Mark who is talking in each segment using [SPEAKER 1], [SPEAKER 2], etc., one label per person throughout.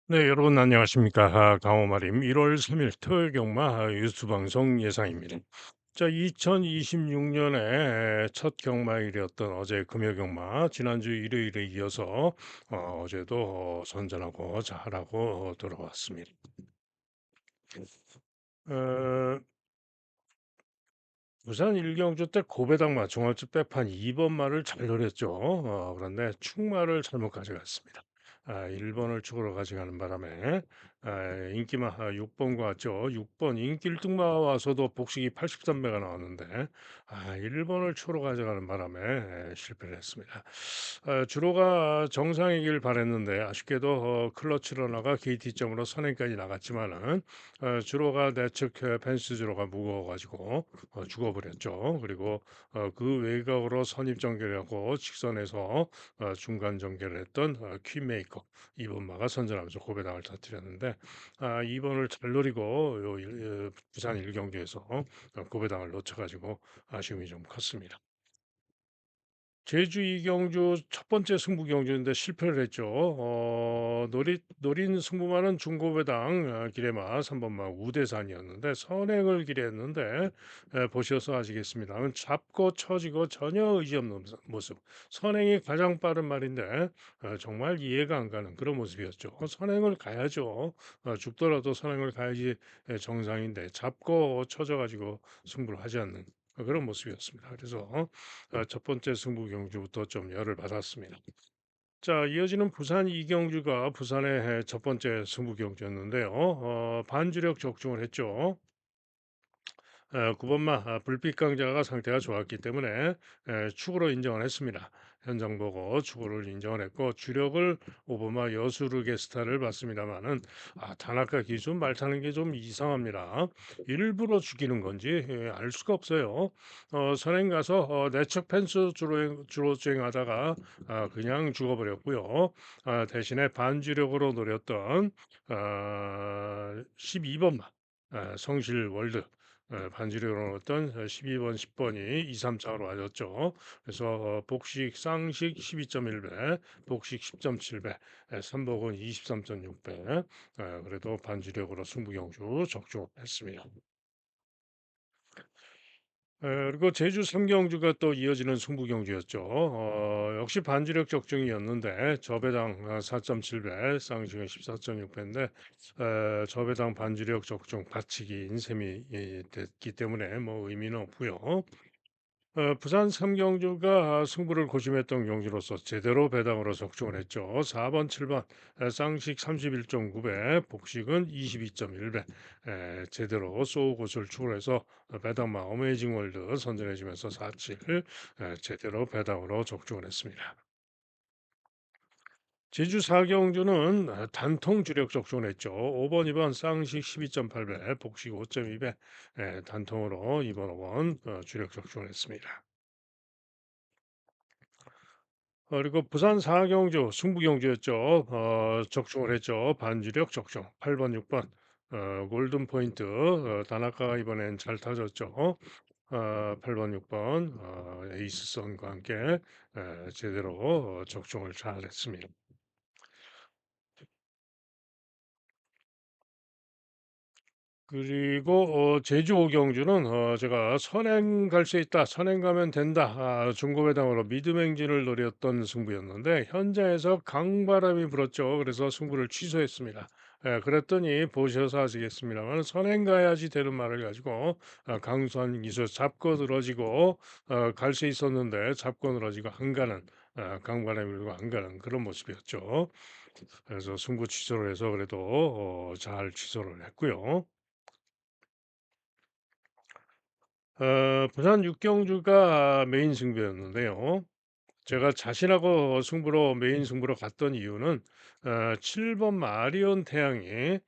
[SPEAKER 1] 네, 여러분 안녕하십니까? 강호마림 1월 3일 토요일 경마 뉴스 방송 예상입니다. 자, 2026년에 첫 경마일이었던 어제 금요 경마, 지난주 일요일에 이어서 어제도 선전하고 잘하고 들어왔습니다. 어, 부산 일경주 때 고배당마 중앙집 빼판 2번 말을 잘 노렸죠. 그런데 축마를 잘못 가져갔습니다. 1번을 축으로 가져가는 바람에 인기마 6번과 같죠. 6번 인기 1등마 와서도 복식이 83배가 나왔는데 1번을 축으로 가져가는 바람에 실패를 했습니다. 주로가 정상이길 바랬는데 아쉽게도 클러치 러너가 KT점으로 선행까지 나갔지만은 주로가 내측 펜스 주로가 무거워가지고 죽어버렸죠. 그리고 그 외곽으로 선입 전개하고 직선에서 중간 전개를 했던 퀸메이커 이번마가 선전하면서 고배당을 터뜨렸는데 2번을 잘 노리고 부산 일경기에서 고배당을 놓쳐가지고 아쉬움이 좀 컸습니다. 제주 이경주 첫 번째 승부 경주인데 실패를 했죠. 노린 승부마는 중고배당 기레마 3번마 우대산이었는데 선행을 기대했는데 보셔서 아시겠습니다만 잡고 처지고 전혀 의지 없는 모습. 선행이 가장 빠른 말인데 정말 이해가 안 가는 그런 모습이었죠. 선행을 가야죠. 죽더라도 선행을 가야지 정상인데 잡고 처져가지고 승부를 하지 않는 그런 모습이었습니다. 그래서 첫 번째 승부 경주부터 좀 열을 받았습니다. 자, 이어지는 부산 이경주가 부산의 첫 번째 승부 경주였는데요. 반주력 적중을 했죠. 9번마 불빛 강자가 상태가 좋았기 때문에 축으로 인정을 했습니다. 현장 보고 축으로 인정을 했고 주력을 5번마 여수르게스타를 봤습니다만은 다나카 기준 말 타는 게 좀 이상합니다. 일부러 죽이는 건지 알 수가 없어요. 선행 가서 내적 펜스 주로 주행하다가 그냥 죽어버렸고요. 대신에 반주력으로 노렸던 12번마 성실 월드 반지르로 넣었던 12번, 10번이 2, 3차로 맞았죠. 그래서 복식 쌍식 12.1배, 복식 10.7배, 삼복은 23.6배. 그래도 반지력으로 승부경주 적중했습니다. 그리고 제주 삼경주가 또 이어지는 승부경주였죠. 역시 반지력 적중이었는데 저배당 4.7배, 쌍식은 14.6배인데 저배당 반지력 적중 받치기인 셈이 됐기 때문에 뭐 의미는 없고요. 부산 삼경주가 승부를 고심했던 경주로서 제대로 배당으로 적중을 했죠. 4번, 7번 쌍식 31.9배, 복식은 22.1배 제대로 쏘고을 추월해서 배당마 어메이징 월드 선전해주면서 4.7 제대로 배당으로 적중을 했습니다. 제주 사경주는 단통 주력 적중을 했죠. 5번, 2번 쌍식 12.8배, 복식 5.2배 단통으로 2번, 5번 주력 적중을 했습니다. 그리고 부산 상하경주 승부경주였죠. 적중을 했죠. 반주력 적중 8번, 6번 골든 포인트 다나카가 이번엔 잘 타졌죠. 8번, 6번 에이스선과 함께 제대로 적중을 잘했습니다. 그리고 제주 오경주는 제가 선행 갈 수 있다. 선행 가면 된다. 중고배당으로 믿음 행진을 노렸던 승부였는데 현장에서 강바람이 불었죠. 그래서 승부를 취소했습니다. 그랬더니 보셔서 아시겠습니다만 선행 가야지 되는 말을 가지고 강수한 기수 잡고 늘어지고 갈 수 있었는데 잡고 늘어지고 안 가는 강바람이 불고 안 가는 그런 모습이었죠. 그래서 승부 취소를 해서 그래도 잘 취소를 했고요. 부산 육경주가 메인 승부였는데요. 제가 자신하고 승부로 메인 승부로 갔던 이유는 7번 마리온 태양이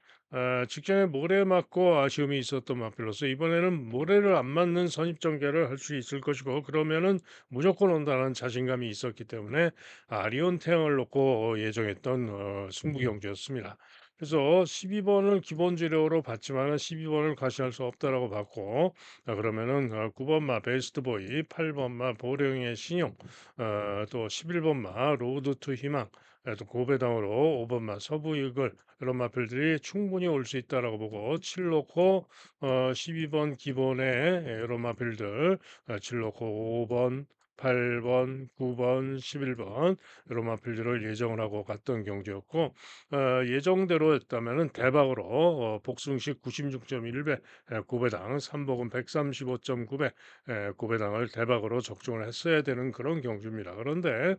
[SPEAKER 1] 직전에 모래 맞고 아쉬움이 있었던 마필로서 이번에는 모래를 안 맞는 선입 전개를 할 수 있을 것이고 그러면은 무조건 온다는 자신감이 있었기 때문에 아리온 태양을 놓고 예정했던 승부 경주였습니다. 그래서 12번을 기본 재료로 봤지만 12번을 과시할 수 없다라고 봤고 그러면은 9번마 베스트보이, 8번마 보령의 신용 또 11번 마 로드 투 희망 또 고배당으로 5 번마 서부 이글 이런 마필들이 충분히 올 수 있다라고 보고 7 놓고 12번 기본에 이런 마필들 7 놓고 5번 8번 9번 11번 이런 마필들을 예정을 하고 갔던 경주였고 예정대로 했다면은 대박으로 복승식 96.1배 고배당 3복은 135.9배 고배당을 대박으로 적중을 했어야 되는 그런 경주입니다. 그런데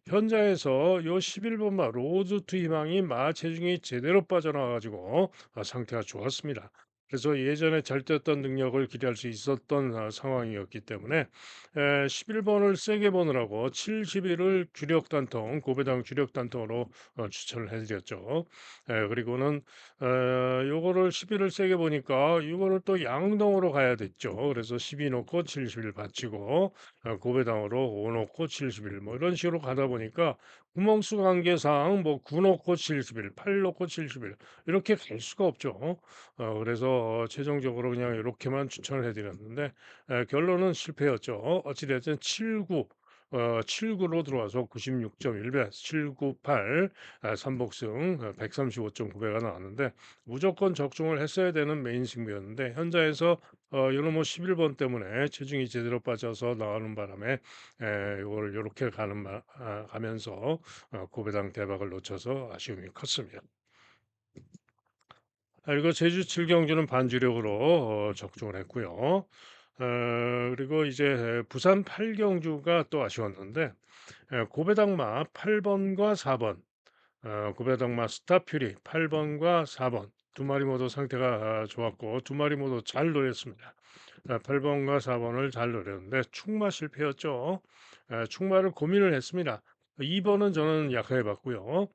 [SPEAKER 1] 현장에서 요 11번마 로드 투 희망이 체중이 제대로 빠져나와 가지고 상태가 좋았습니다. 그래서 예전에 잘 뛰었던 능력을 기대할 수 있었던 상황이었기 때문에 11번을 세게 보느라고 70일을 주력 단통 고배당 주력 단통으로 추천을 해 드렸죠. 그리고는 요거를 10일을 세게 보니까 이거를 또 양동으로 가야 됐죠. 그래서 12 놓고 70일 받치고 고배당으로 5 놓고 70일 뭐 이런 식으로 가다 보니까 구멍수 관계상 뭐 9 놓고 70일, 8 놓고 70일 이렇게 갈 수가 없죠. 그래서 최종적으로 그냥 이렇게만 추천을 해 드렸는데 결론은 실패였죠. 어찌 됐든 79 79로 들어와서 96.1배, 798 3복승 135.9배가 나왔는데 무조건 적중을 했어야 되는 메인 승부였는데 현자에서 요놈의 11번 때문에 체중이 제대로 빠져서 나가는 바람에 요거를 요렇게 가면서 고배당 대박을 놓쳐서 아쉬움이 컸습니다. 그리고 제주 7경주는 반주력으로 적중을 했고요. 그리고 이제 부산 8경주가 또 아쉬웠는데 고배당마 8 번과 4번 고배당마 스타퓨리 8 번과 4번 두 마리 모두 상태가 좋았고 두 마리 모두 잘 노렸습니다. 8 번과 4 번을 잘 노렸는데 충마 실패였죠. 충마를 고민을 했습니다. 2 번은 저는 약하게 봤고요.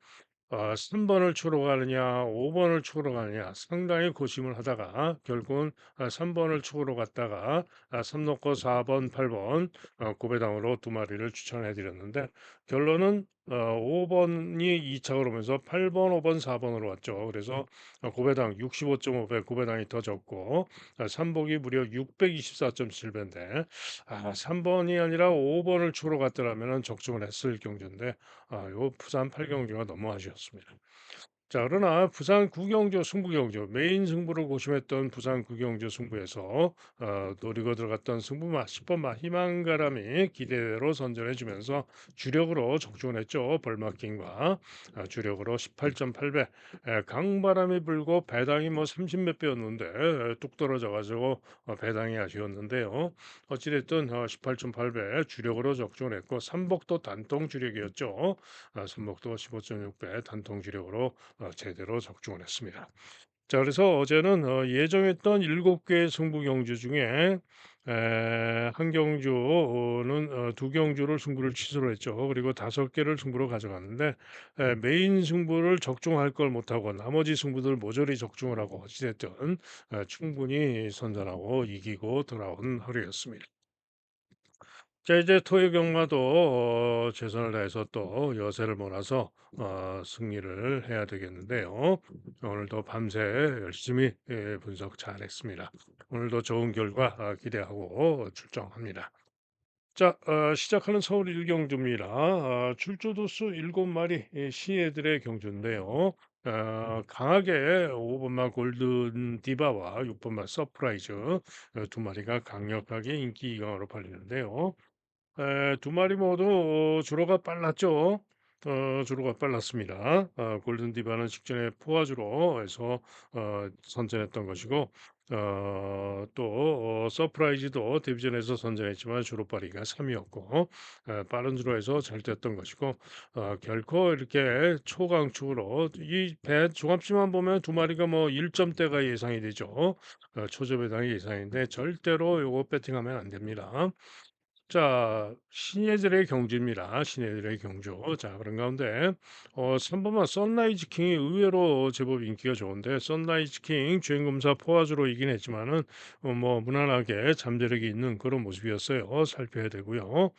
[SPEAKER 1] 3 번을 추러 가느냐 5 번을 추러 가느냐 상당히 고심을 하다가 결국은 3 번을 추러 갔다가 3 놓고 4 번, 8번 고배당으로 두 마리를 추천해 드렸는데 결론은 5 번이 2 착을 오면서 8 번, 5번 4 번으로 왔죠. 그래서 고배당 65.5배 고배당이 더 적고 3 복이 무려 624.7 배인데 3 번이 아니라 5 번을 추러 갔더라면은 적중을 했을 경주인데 요 부산 8 경주가 너무 아쉬웠습니다. 자, 그러나 부산 구경주 승부경주 메인 승부를 고심했던 부산 구경주 승부에서 노리고 들어갔던 승부마 10번마 희망가람이 기대대로 선전해주면서 주력으로 적중을 했죠. 벌마킹과 주력으로 18.8배 강바람이 불고 배당이 뭐 30 몇 배였는데 뚝 떨어져가지고 배당이 아쉬웠는데요. 어찌됐든 18.8배 주력으로 적중을 했고 삼복도 단통 주력이었죠. 삼복도 15.6배 단통 주력으로 제대로 적중을 했습니다. 자, 그래서 어제는 예정했던 7개의 승부 경주 중에 한 경주는 두 경주를 승부를 취소를 했죠. 그리고 5개를 승부로 가져갔는데 메인 승부를 적중할 걸 못하고 나머지 승부들 모조리 적중을 하고 어찌됐든 충분히 선전하고 이기고 돌아온 하루였습니다. 자, 이제 토요 경마도 최선을 다해서 또 여세를 몰아서 승리를 해야 되겠는데요. 오늘도 밤새 열심히 분석 잘했습니다. 오늘도 좋은 결과 기대하고 출정합니다. 자, 시작하는 서울 일경주입니다. 출조도수 7마리 시애들의 경주인데요. 강하게 5번마 골든 디바와 6번마 서프라이즈 두 마리가 강력하게 인기 이강으로 팔리는데요. 두 마리 모두 주로가 빨랐죠. 주로가 빨랐습니다. 골든 디바는 직전에 포화주로 해서 선전했던 것이고 또 서프라이즈도 데뷔전에서 선전했지만 주로 빠리가 3 위였고 빠른 주로 해서 잘 됐던 것이고 결코 이렇게 초강축으로 이 배 종합치만 보면 두 마리가 뭐 1 점대가 예상이 되죠. 초저 배당이 예상인데 절대로 요거 배팅하면 안 됩니다. 자, 신예들의 경주입니다. 신예들의 경주. 자, 그런 가운데 3 번만 선라이즈 킹이 의외로 제법 인기가 좋은데 선라이즈 킹 주행검사 포화주로 이긴 했지만은 뭐 무난하게 잠재력이 있는 그런 모습이었어요. 살펴야 되고요.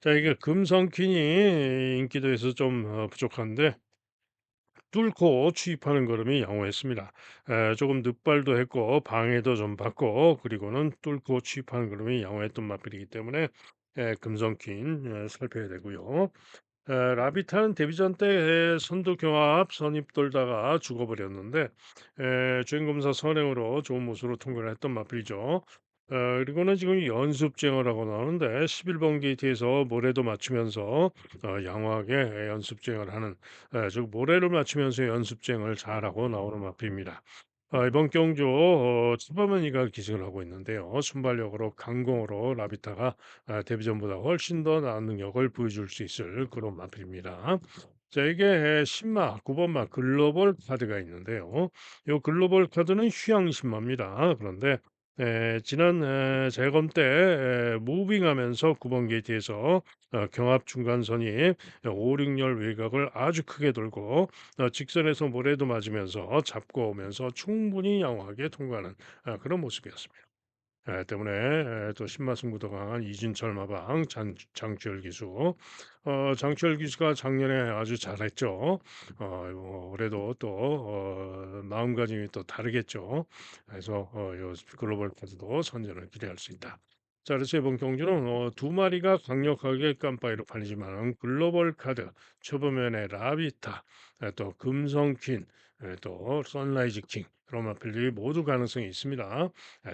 [SPEAKER 1] 자, 이게 금성 퀸이 인기도에서 좀 부족한데 뚫고 추입하는 걸음이 양호했습니다. 조금 늑발도 했고 방해도 좀 받고 그리고는 뚫고 추입하는 걸음이 양호했던 마필이기 때문에 금성퀸 살펴야 되고요. 라비타는 데뷔전 때 선두 경합 선입 돌다가 죽어버렸는데 주행검사 선행으로 좋은 모습으로 통과를 했던 마필이죠. 그리고는 지금 연습주행을 나오는데 11번 게이트에서 모래도 맞추면서 양호하게 연습주행을 하는 즉 모래를 맞추면서 연습주행을 잘하고 나오는 마필입니다. 이번 경주 츠바메니가 기승을 하고 있는데요. 순발력으로 강공으로 라비타가 데뷔전보다 훨씬 더 나은 능력을 보여줄 수 있을 그런 마필입니다. 자, 이게 신마, 9번마 글로벌 카드가 있는데요. 이 글로벌 카드는 휴양 신마입니다. 그런데 지난 재검 때 무빙하면서 9번 게이트에서 경합 중간선이 5, 6열 외곽을 아주 크게 돌고 직선에서 모래도 맞으면서 잡고 오면서 충분히 양호하게 통과하는 그런 모습이었습니다. 때문에 또 신마승부도 강한 이진철 마방 장추열 기수 장추열 기수가 작년에 아주 잘했죠. 올해도 또 마음가짐이 또 다르겠죠. 그래서 요 글로벌 카드도 선전을 기대할 수 있다. 자, 그래서 이번 경주는 두 마리가 강력하게 깜빠이로 팔리지만 글로벌 카드 초보면의 라비타 또 금성 퀸 또 선라이즈 킹 그런 마필들이 모두 가능성이 있습니다.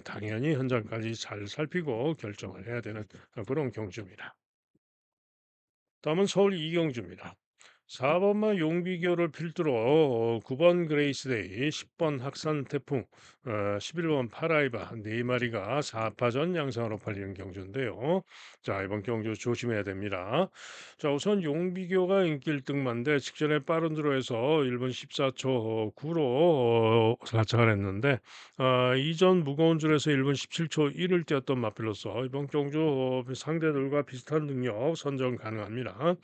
[SPEAKER 1] 당연히 현장까지 잘 살피고 결정을 해야 되는 그런 경주입니다. 다음은 서울 이경주입니다. 4번만 용비교를 필두로 9번 그레이스데이, 10번 학산 태풍, 11번 파라이바 네 마리가 4파전 양상으로 팔리는 경주인데요. 자, 이번 경주 조심해야 됩니다. 자, 우선 용비교가 인기 1등만데 직전에 빠른 드로에서 1분 14초 9로 사착을 했는데 이전 무거운 줄에서 1분 17초 1을 뛰었던 마필로서 이번 경주 상대들과 비슷한 능력 선정 가능합니다.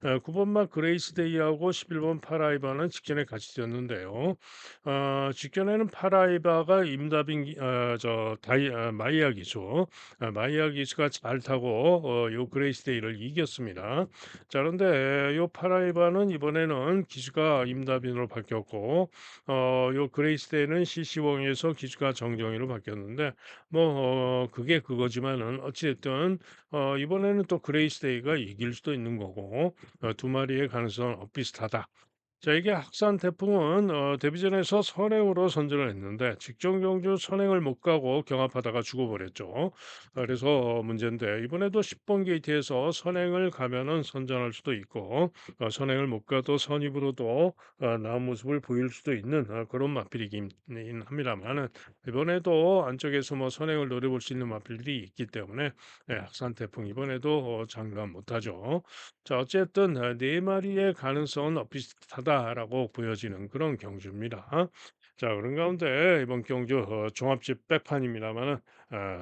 [SPEAKER 1] 9번마 그레이스데이하고 11번 파라이바는 직전에 같이 뛰었는데요. 직전에는 파라이바가 임다빈 마이야 기수 마이야 기수가 잘 타고 요 그레이스데이를 이겼습니다. 자, 그런데 요 파라이바는 이번에는 기수가 임다빈으로 바뀌었고 요 그레이스데이는 CC왕에서 기수가 정정희로 바뀌었는데 그게 그거지만은 어찌 됐든 이번에는 또 그레이스데이가 이길 수도 있는 거고 두 마리의 가능성은 엇비슷하다. 자, 이게 학산 태풍은 데뷔전에서 선행으로 선전을 했는데 직전 경주 선행을 못 가고 경합하다가 죽어버렸죠. 그래서 문제인데 이번에도 10번 게이트에서 선행을 가면은 선전할 수도 있고 선행을 못 가도 선입으로도 나은 모습을 보일 수도 있는 그런 마필이긴 합니다만은 이번에도 안쪽에서 뭐 선행을 노려볼 수 있는 마필들이 있기 때문에 학산 태풍 이번에도 장담 못하죠. 자, 어쨌든 네 마리의 가능성은 비슷하다라고 보여지는 그런 경주입니다. 자, 그런 가운데 이번 경주 종합집 백판입니다만은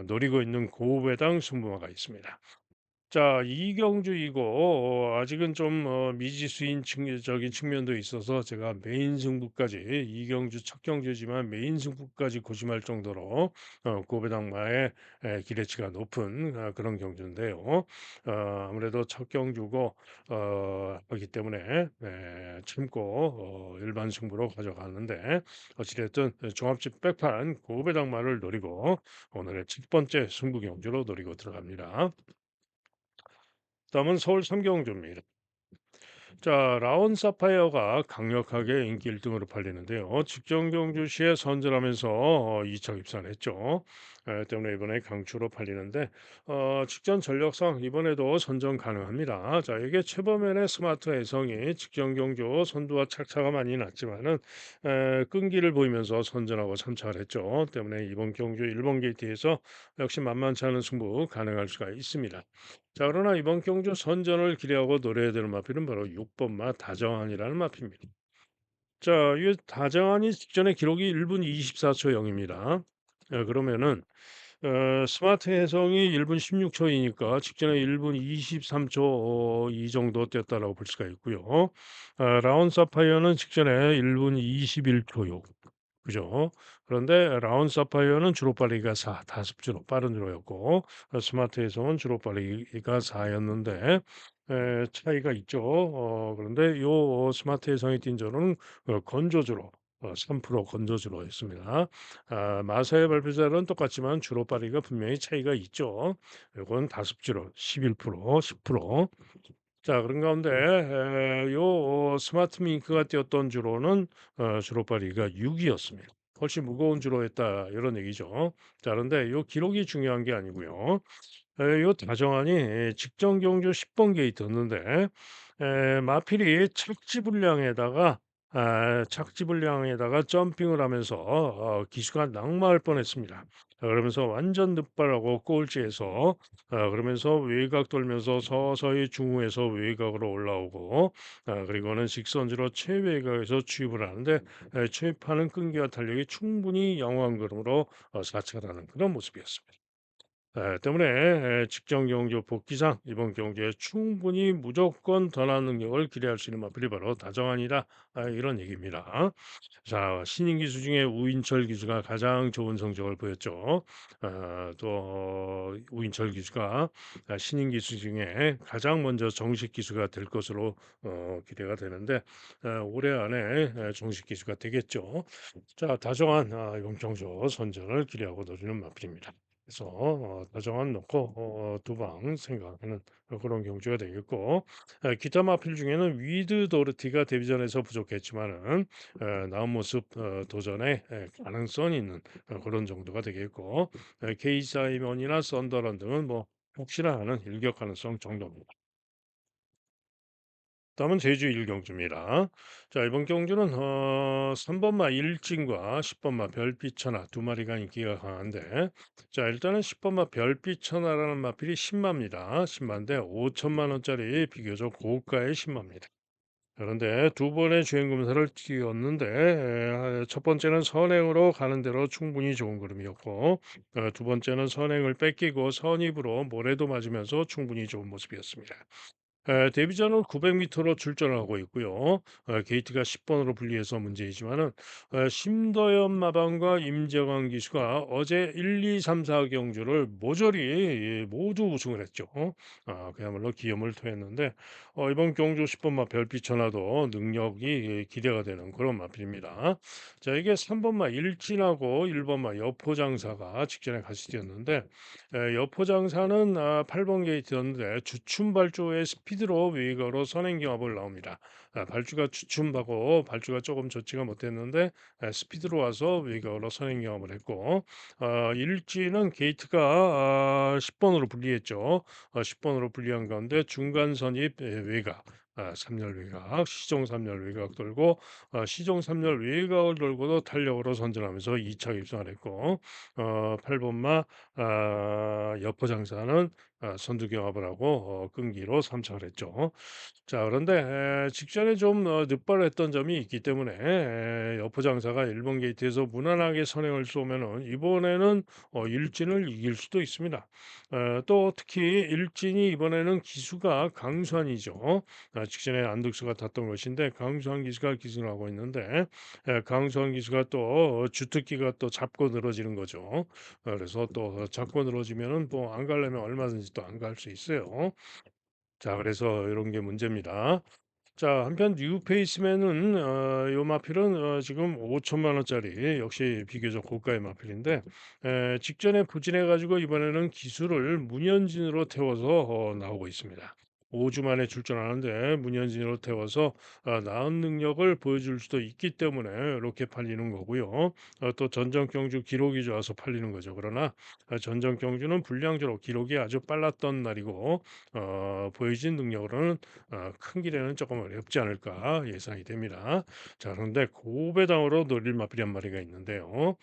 [SPEAKER 1] 노리고 있는 고배당 승부마가 있습니다. 자, 이경주이고 아직은 좀 미지수인 적인 측면도 있어서 제가 메인 승부까지 이경주 첫 경주지만 메인 승부까지 고심할 정도로 고배당마의 기대치가 높은 그런 경주인데요. 아무래도 첫 경주고 하기 때문에 참고 일반 승부로 가져가는데 어찌됐든 종합집 백판 고배당마를 노리고 오늘의 첫 번째 승부 경주로 노리고 들어갑니다. 다음은 서울 삼경주입니다. 자, 라온 사파이어가 강력하게 인기 1등으로 팔리는데요. 직전 경주시에 선전하면서 2차 입상을 했죠. 때문에 이번에 강추로 팔리는데 직전 전력상 이번에도 선전 가능합니다. 자, 이게 최범현의 스마트 해성이 직전 경주 선두와 착차가 많이 났지만은 끈기를 보이면서 선전하고 참차를 했죠. 때문에 이번 경주 1번 게이트에서 역시 만만치 않은 승부 가능할 수가 있습니다. 자, 그러나 이번 경주 선전을 기대하고 노려야 되는 마필은 바로 6번마 다정한이라는 마필입니다. 자, 이 다정한이 직전에 기록이 1분 24초 0입니다. 그러면은 스마트 해성이 1분 16초이니까 직전에 1분 23초 이 정도 뛰었다라고 볼 수가 있고요. 라운 사파이어는 직전에 1분 21초 그죠? 그런데 라운 사파이어는 주로 빠르기가 4, 다습주로 빠른 주로였고 스마트 해성은 주로 빠르기가 4였는데 차이가 있죠. 그런데 요 스마트 해성이 뛴 저는 건조주로 3% 건조주로 했습니다. 마사의 발표자는 똑같지만 주로 빠르기가 분명히 차이가 있죠. 이건 다습주로 11%, 10%. 자 그런 가운데 요 스마트 밍크가 띄었던 주로는 주로 발리가 6 이었습니다. 훨씬 무거운 주로였다 이런 얘기죠. 자 그런데 요 기록이 중요한 게 아니고요. 요 다정한이 직전 경주 10번 게이트였는데 마필이 착지 불량에다가 점핑을 하면서 기수가 낙마할 뻔했습니다. 그러면서 완전 득발하고 꼴찌에서 그러면서 외곽 돌면서 서서히 중후에서 외곽으로 올라오고 그리고는 직선주로 최외곽에서 추입을 하는데 추입하는 끈기와 탄력이 충분히 양호한 걸음으로 사찰하는 그런 모습이었습니다. 때문에 직전 경주 복귀상 이번 경주에 충분히 무조건 더 나은 능력을 기대할 수 있는 마필이 바로 다정한이다. 이런 얘기입니다. 자, 신인 기수 중에 우인철 기수가 가장 좋은 성적을 보였죠. 또 우인철 기수가 신인 기수 중에 가장 먼저 정식 기수가 될 것으로 기대가 되는데 올해 안에 정식 기수가 되겠죠. 자, 다정한 이번 경주 선전을 기대하고 노리는 마필입니다. 그래서 다정한 넣고 두 방 생각하는 그런 경주가 되겠고 기타 마필 중에는 위드 도르티가 데뷔전에서 부족했지만은 나은 모습 도전에 가능성이 있는 그런 정도가 되겠고 케이 사이먼이나 썬더런 등은 뭐 혹시나 하는 일격 가능성 정도입니다. 다음은 제주 일경주입니다. 자, 이번 경주는 3번마 일진과 10번마 별빛천하 두 마리가 인기가 강한데 자, 일단은 10번마 별빛천하라는 마필이 신마입니다. 신마인데 5천만 원짜리 비교적 고가의 신마입니다. 그런데 두 번의 주행 검사를 띄웠는데 첫 번째는 선행으로 가는 대로 충분히 좋은 걸음이었고 두 번째는 선행을 뺏기고 선입으로 모래도 맞으면서 충분히 좋은 모습이었습니다. 데뷔전은 900m로 출전하고 있고요. 게이트가 10번으로 분리해서 문제이지만은 심도연 마방과 임재광 기수가 어제 1, 2, 3, 4 경주를 모조리 모두 우승을 했죠. 그야말로 기염을 토했는데 이번 경주 10번마 별빛 천하도 능력이 기대가 되는 그런 마필입니다. 자, 이게 3번마 일진하고 1번마 여포장사가 직전에 같이 뛰었는데 여포장사는 8번 게이트였는데 주춤발주의 스피드로 외곽으로 선행경합을 나옵니다. 발주가 주춤하고 발주가 조금 좋지가 못했는데 스피드로 와서 외곽으로 선행경합을 했고 일지는 게이트가 10번으로 분리했죠. 10번으로 분리한 가운데 중간 선입 외곽 3열 외곽, 시종 3열 외곽 돌고 시종 3열 외곽을 돌고도 탄력으로 선전하면서 2차 입상을 했고 8번마 여포장사는 선두 경합을 하고 끈기로 3착을 했죠. 자 그런데 직전에 좀 늦발했던 점이 있기 때문에 여포장사가 일본 게이트에서 무난하게 선행을 쏘면은 이번에는 일진을 이길 수도 있습니다. 또 특히 일진이 이번에는 기수가 강수환이죠. 직전에 안덕수가 탔던 것인데 강수환 기수가 기승을 하고 있는데 강수환 기수가 또 주특기가 또 잡고 늘어지는 거죠. 그래서 또 잡고 늘어지면은 뭐 안 가려면 얼마든지 또 안 갈 수 있어요. 자 그래서 이런 게 문제입니다. 자 한편 뉴페이스맨은 요 마필은 지금 5천만 원짜리 역시 비교적 고가의 마필인데 직전에 부진해 가지고 이번에는 기수를 문현진으로 태워서 나오고 있습니다. 5주 만에 출전하는데 문현진으로 태워서 나은 능력을 보여줄 수도 있기 때문에 이렇게 팔리는 거고요. 또 전전 경주 기록이 좋아서 팔리는 거죠. 그러나 전전 경주는 불량주로 기록이 아주 빨랐던 날이고 보여진 능력으로는 큰 길에는 조금 어렵지 않을까 예상이 됩니다. 자, 그런데 고배당으로 노릴 마필이 한 마리가 있는데요.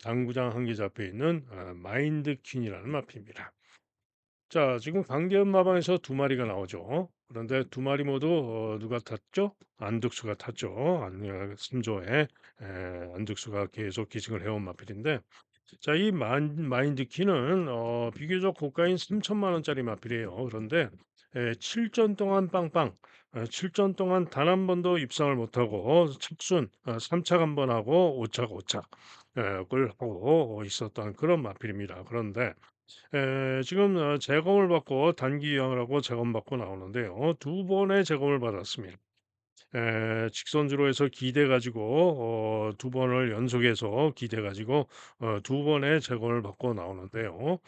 [SPEAKER 1] 당구장 한 개 잡혀 있는 마인드 퀸이라는 마피입니다. 자, 지금 강대현 마방에서 두 마리가 나오죠. 그런데 두 마리 모두 누가 탔죠? 안득수가 탔죠. 승조에 안득수가 계속 기승을 해온 마필인데 자, 이 마인드 키는 비교적 고가인 3천만 원짜리 마필이에요. 그런데 7전 동안 빵빵 7전 동안 단 한 번도 입상을 못하고 착순 3착 한 번 하고 5착 5착 을 하고 있었던 그런 마필입니다. 그런데 지금 재검을 받고 단기 유항을 하고 재검받고 나오는데요. 두 번의 재검을 받았습니다. 직선주로 해서 기대 가지고 두 번을 연속해서 기대 가지고 두 번의 재검을 받고 나오는데요.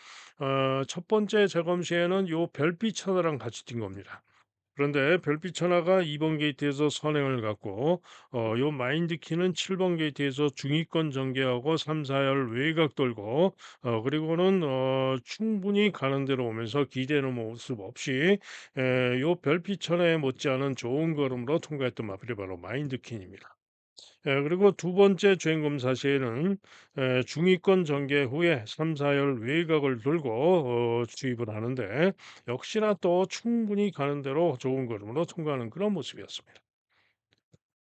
[SPEAKER 1] 첫 번째 재검 시에는 요 별빛 하나랑 같이 뛴 겁니다. 그런데 별빛 하나가 2번 게이트에서 선행을 갖고 요 마인드 키는 7번 게이트에서 중위권 전개하고 3-4열 외곽 돌고 그리고는 충분히 가는 대로 오면서 기대는 모습 없이 요 별빛 하나에 못지않은 좋은 걸음으로 통과했던 마필이 바로 마인드 킨입니다. 그리고 두 번째 주행검사 시에는 중위권 전개 후에 3-4열 외곽을 돌고 주입을 하는데 역시나 또 충분히 가는 대로 좋은 걸음으로 통과하는 그런 모습이었습니다.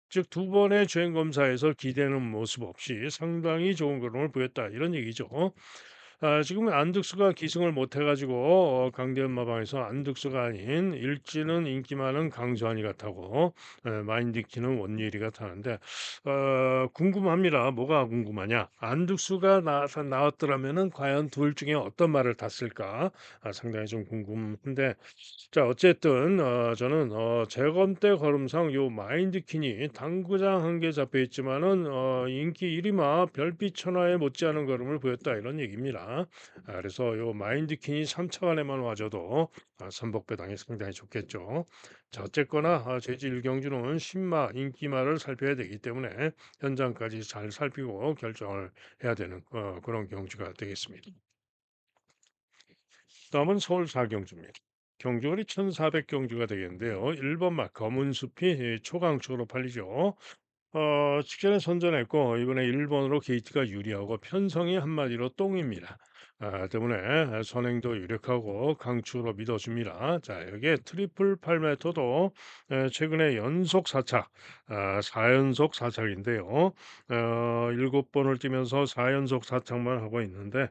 [SPEAKER 1] 즉 두 번의 주행 검사에서 기대는 모습 없이 상당히 좋은 걸음을 보였다 이런 얘기죠. 지금은 안득수가 기승을 못해 가지고 강대현 마방에서 안득수가 아닌 일진은 인기 많은 강수환이가 타고 마인디키는 원유일이가 타는데 궁금합니다. 뭐가 궁금하냐? 안득수가 나왔더라면은 과연 둘 중에 어떤 말을 탔을까? 상당히 좀 궁금한데 자 어쨌든 저는 재검대 걸음상 요 마인드킨이 당구장 한 개 잡혀 있지만은 인기 1 위마 별빛 천하에 못지않은 걸음을 보였다 이런 얘기입니다. 그래서 요 마인드킨이 3 차간에만 와줘도 선복배당이 상당히 좋겠죠. 자 어쨌거나 제주 경주는 신마, 인기마를 살펴야 되기 때문에 현장까지 잘 살피고 결정을 해야 되는 그런 경주가 되겠습니다. 다음은 서울 4경주입니다. 경주거리 1,400경주가 되겠는데요. 1번 막 검은 숲이 초강축으로 팔리죠. 직전에 선전했고 이번에 1번으로 게이트가 유리하고 편성이 한마디로 똥입니다. 때문에 선행도 유력하고 강추로 믿어줍니다. 자, 여기에 트리플 8m도 최근에 연속 사착, 4연속 사착인데요. 7번을 뛰면서 4연속 사착만 하고 있는데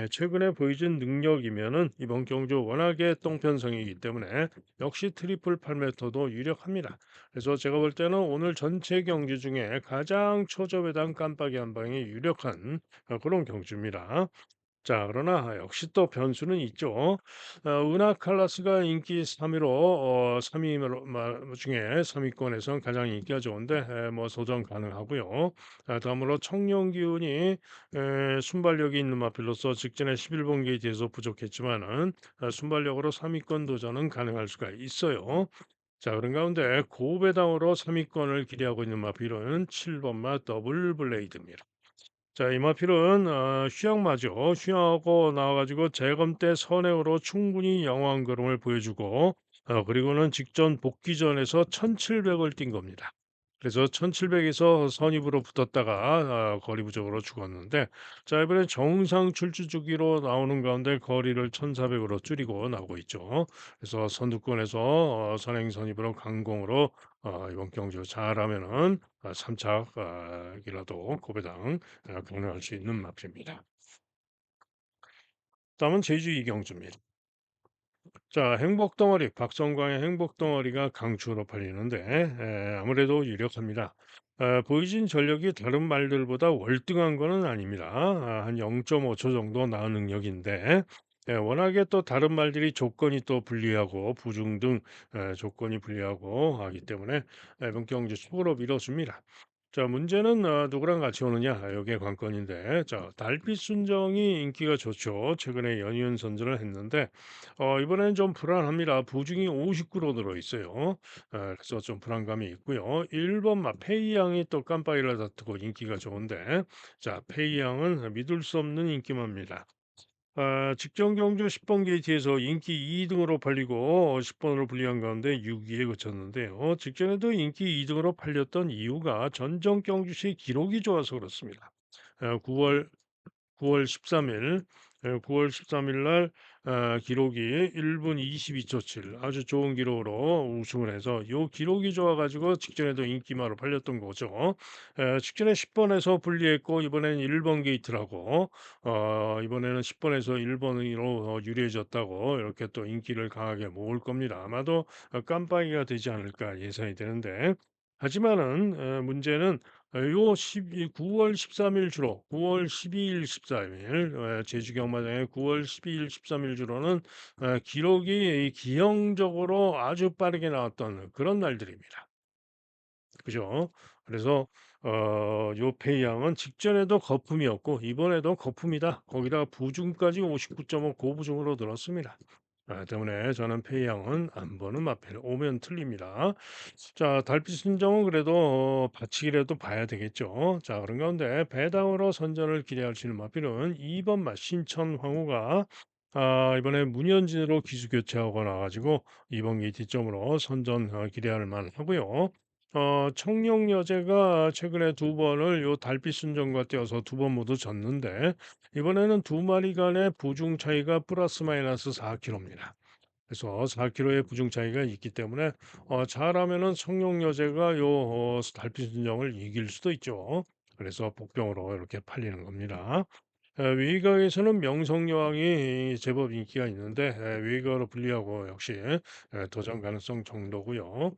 [SPEAKER 1] 최근에 보여준 능력이면은 이번 경주 워낙에 똥편성이기 때문에 역시 트리플 8m도 유력합니다. 그래서 제가 볼 때는 오늘 전체 경주 중에 가장 초저배당 깜빡이 한 방이 유력한 그런 경주입니다. 자, 그러나 역시 또 변수는 있죠. 은하 칼라스가 인기 3위로 3위 중에 3위권에선 가장 인기가 좋은데 뭐 소정 가능하고요. 다음으로 청룡기운이 순발력이 있는 마필로서 직전에 11번 게이트에서 부족했지만은 순발력으로 3위권 도전은 가능할 수가 있어요. 자, 그런 가운데 고배당으로 3위권을 기대하고 있는 마필은 7번 마 더블 블레이드입니다. 자, 이 마필은 휴양마죠. 휴양하고 나와가지고 재검 때 선행으로 충분히 양호한 걸음을 보여주고 그리고는 직전 복귀전에서 1,700을 뛴 겁니다. 그래서 1,700에서 선입으로 붙었다가 거리 부족으로 죽었는데 자 이번에 정상 출주 주기로 나오는 가운데 거리를 1,400으로 줄이고 나오고 있죠. 그래서 선두권에서 선행 선입으로 강공으로 이번 경주 잘하면은 3착이라도 고배당 경험할 수 있는 마필입니다. 다음은 제주 이경주입니다. 자, 행복덩어리, 박성광의 행복덩어리가 강추로 팔리는데 아무래도 유력합니다. 보이진 전력이 다른 말들보다 월등한 거는 아닙니다. 한 0.5초 정도 나은 능력인데 워낙에 또 다른 말들이 조건이 또 불리하고 부중 등 조건이 불리하고 하기 때문에 이번 경기 축으로 밀어줍니다. 자, 문제는 누구랑 같이 오느냐? 이게 관건인데, 자, 달빛 순정이 인기가 좋죠. 최근에 연이은 선전을 했는데, 이번에는 좀 불안합니다. 부중이 59로 들어 있어요. 그래서 좀 불안감이 있고요. 1번 막 페이양이 또 깜빡이를 다투고 인기가 좋은데, 자, 페이양은 믿을 수 없는 인기입니다. 직전 경주 10번 게이트에서 인기 2등으로 팔리고 10번으로 불리한 가운데 6위에 그쳤는데요. 직전에도 인기 2등으로 팔렸던 이유가 전정 경주시 기록이 좋아서 그렇습니다. 9월 13일 9월 13일 날 기록이 1분 22초 7 아주 좋은 기록으로 우승을 해서 요 기록이 좋아 가지고 직전에도 인기마로 팔렸던 거죠. 직전에 10 번에서 분리했고 이번에는 1번 게이트라고 이번에는 10 번에서 1 번으로 유리해졌다고 이렇게 또 인기를 강하게 모을 겁니다. 아마도 깜빡이가 되지 않을까 예상이 되는데 하지만은 문제는 요 9월 13일 주로 9월 12일 13일 제주 경마장의 9월 12일 13일 주로는 기록이 기형적으로 아주 빠르게 나왔던 그런 날들입니다. 그죠? 그래서 요 페이양은 직전에도 거품이었고 이번에도 거품이다. 거기다가 부중까지 59.5 고부중으로 늘었습니다. 때문에 저는 폐양은 안 보는 마필 오면 틀립니다. 자, 달빛 순정은 그래도 받치기라도 봐야 되겠죠. 자, 그런 가운데 배당으로 선전을 기대할 수 있는 마필은 2번 맛 신천 황후가 이번에 문현진으로 기수 교체하고 나가지고 이번 게이트점으로 선전 기대할 만하고요. 청룡여제가 최근에 두 번을 요 달빛 순정과 떼어서 두 번 모두 졌는데 이번에는 두 마리 간의 부중 차이가 플러스 마이너스 4kg입니다. 그래서 4kg의 부중 차이가 있기 때문에 잘하면은 청룡여제가 요 달빛 순정을 이길 수도 있죠. 그래서 복병으로 이렇게 팔리는 겁니다. 외곽에서는 명성여왕이 제법 인기가 있는데 외곽으로 불리하고 역시 도전 가능성 정도고요.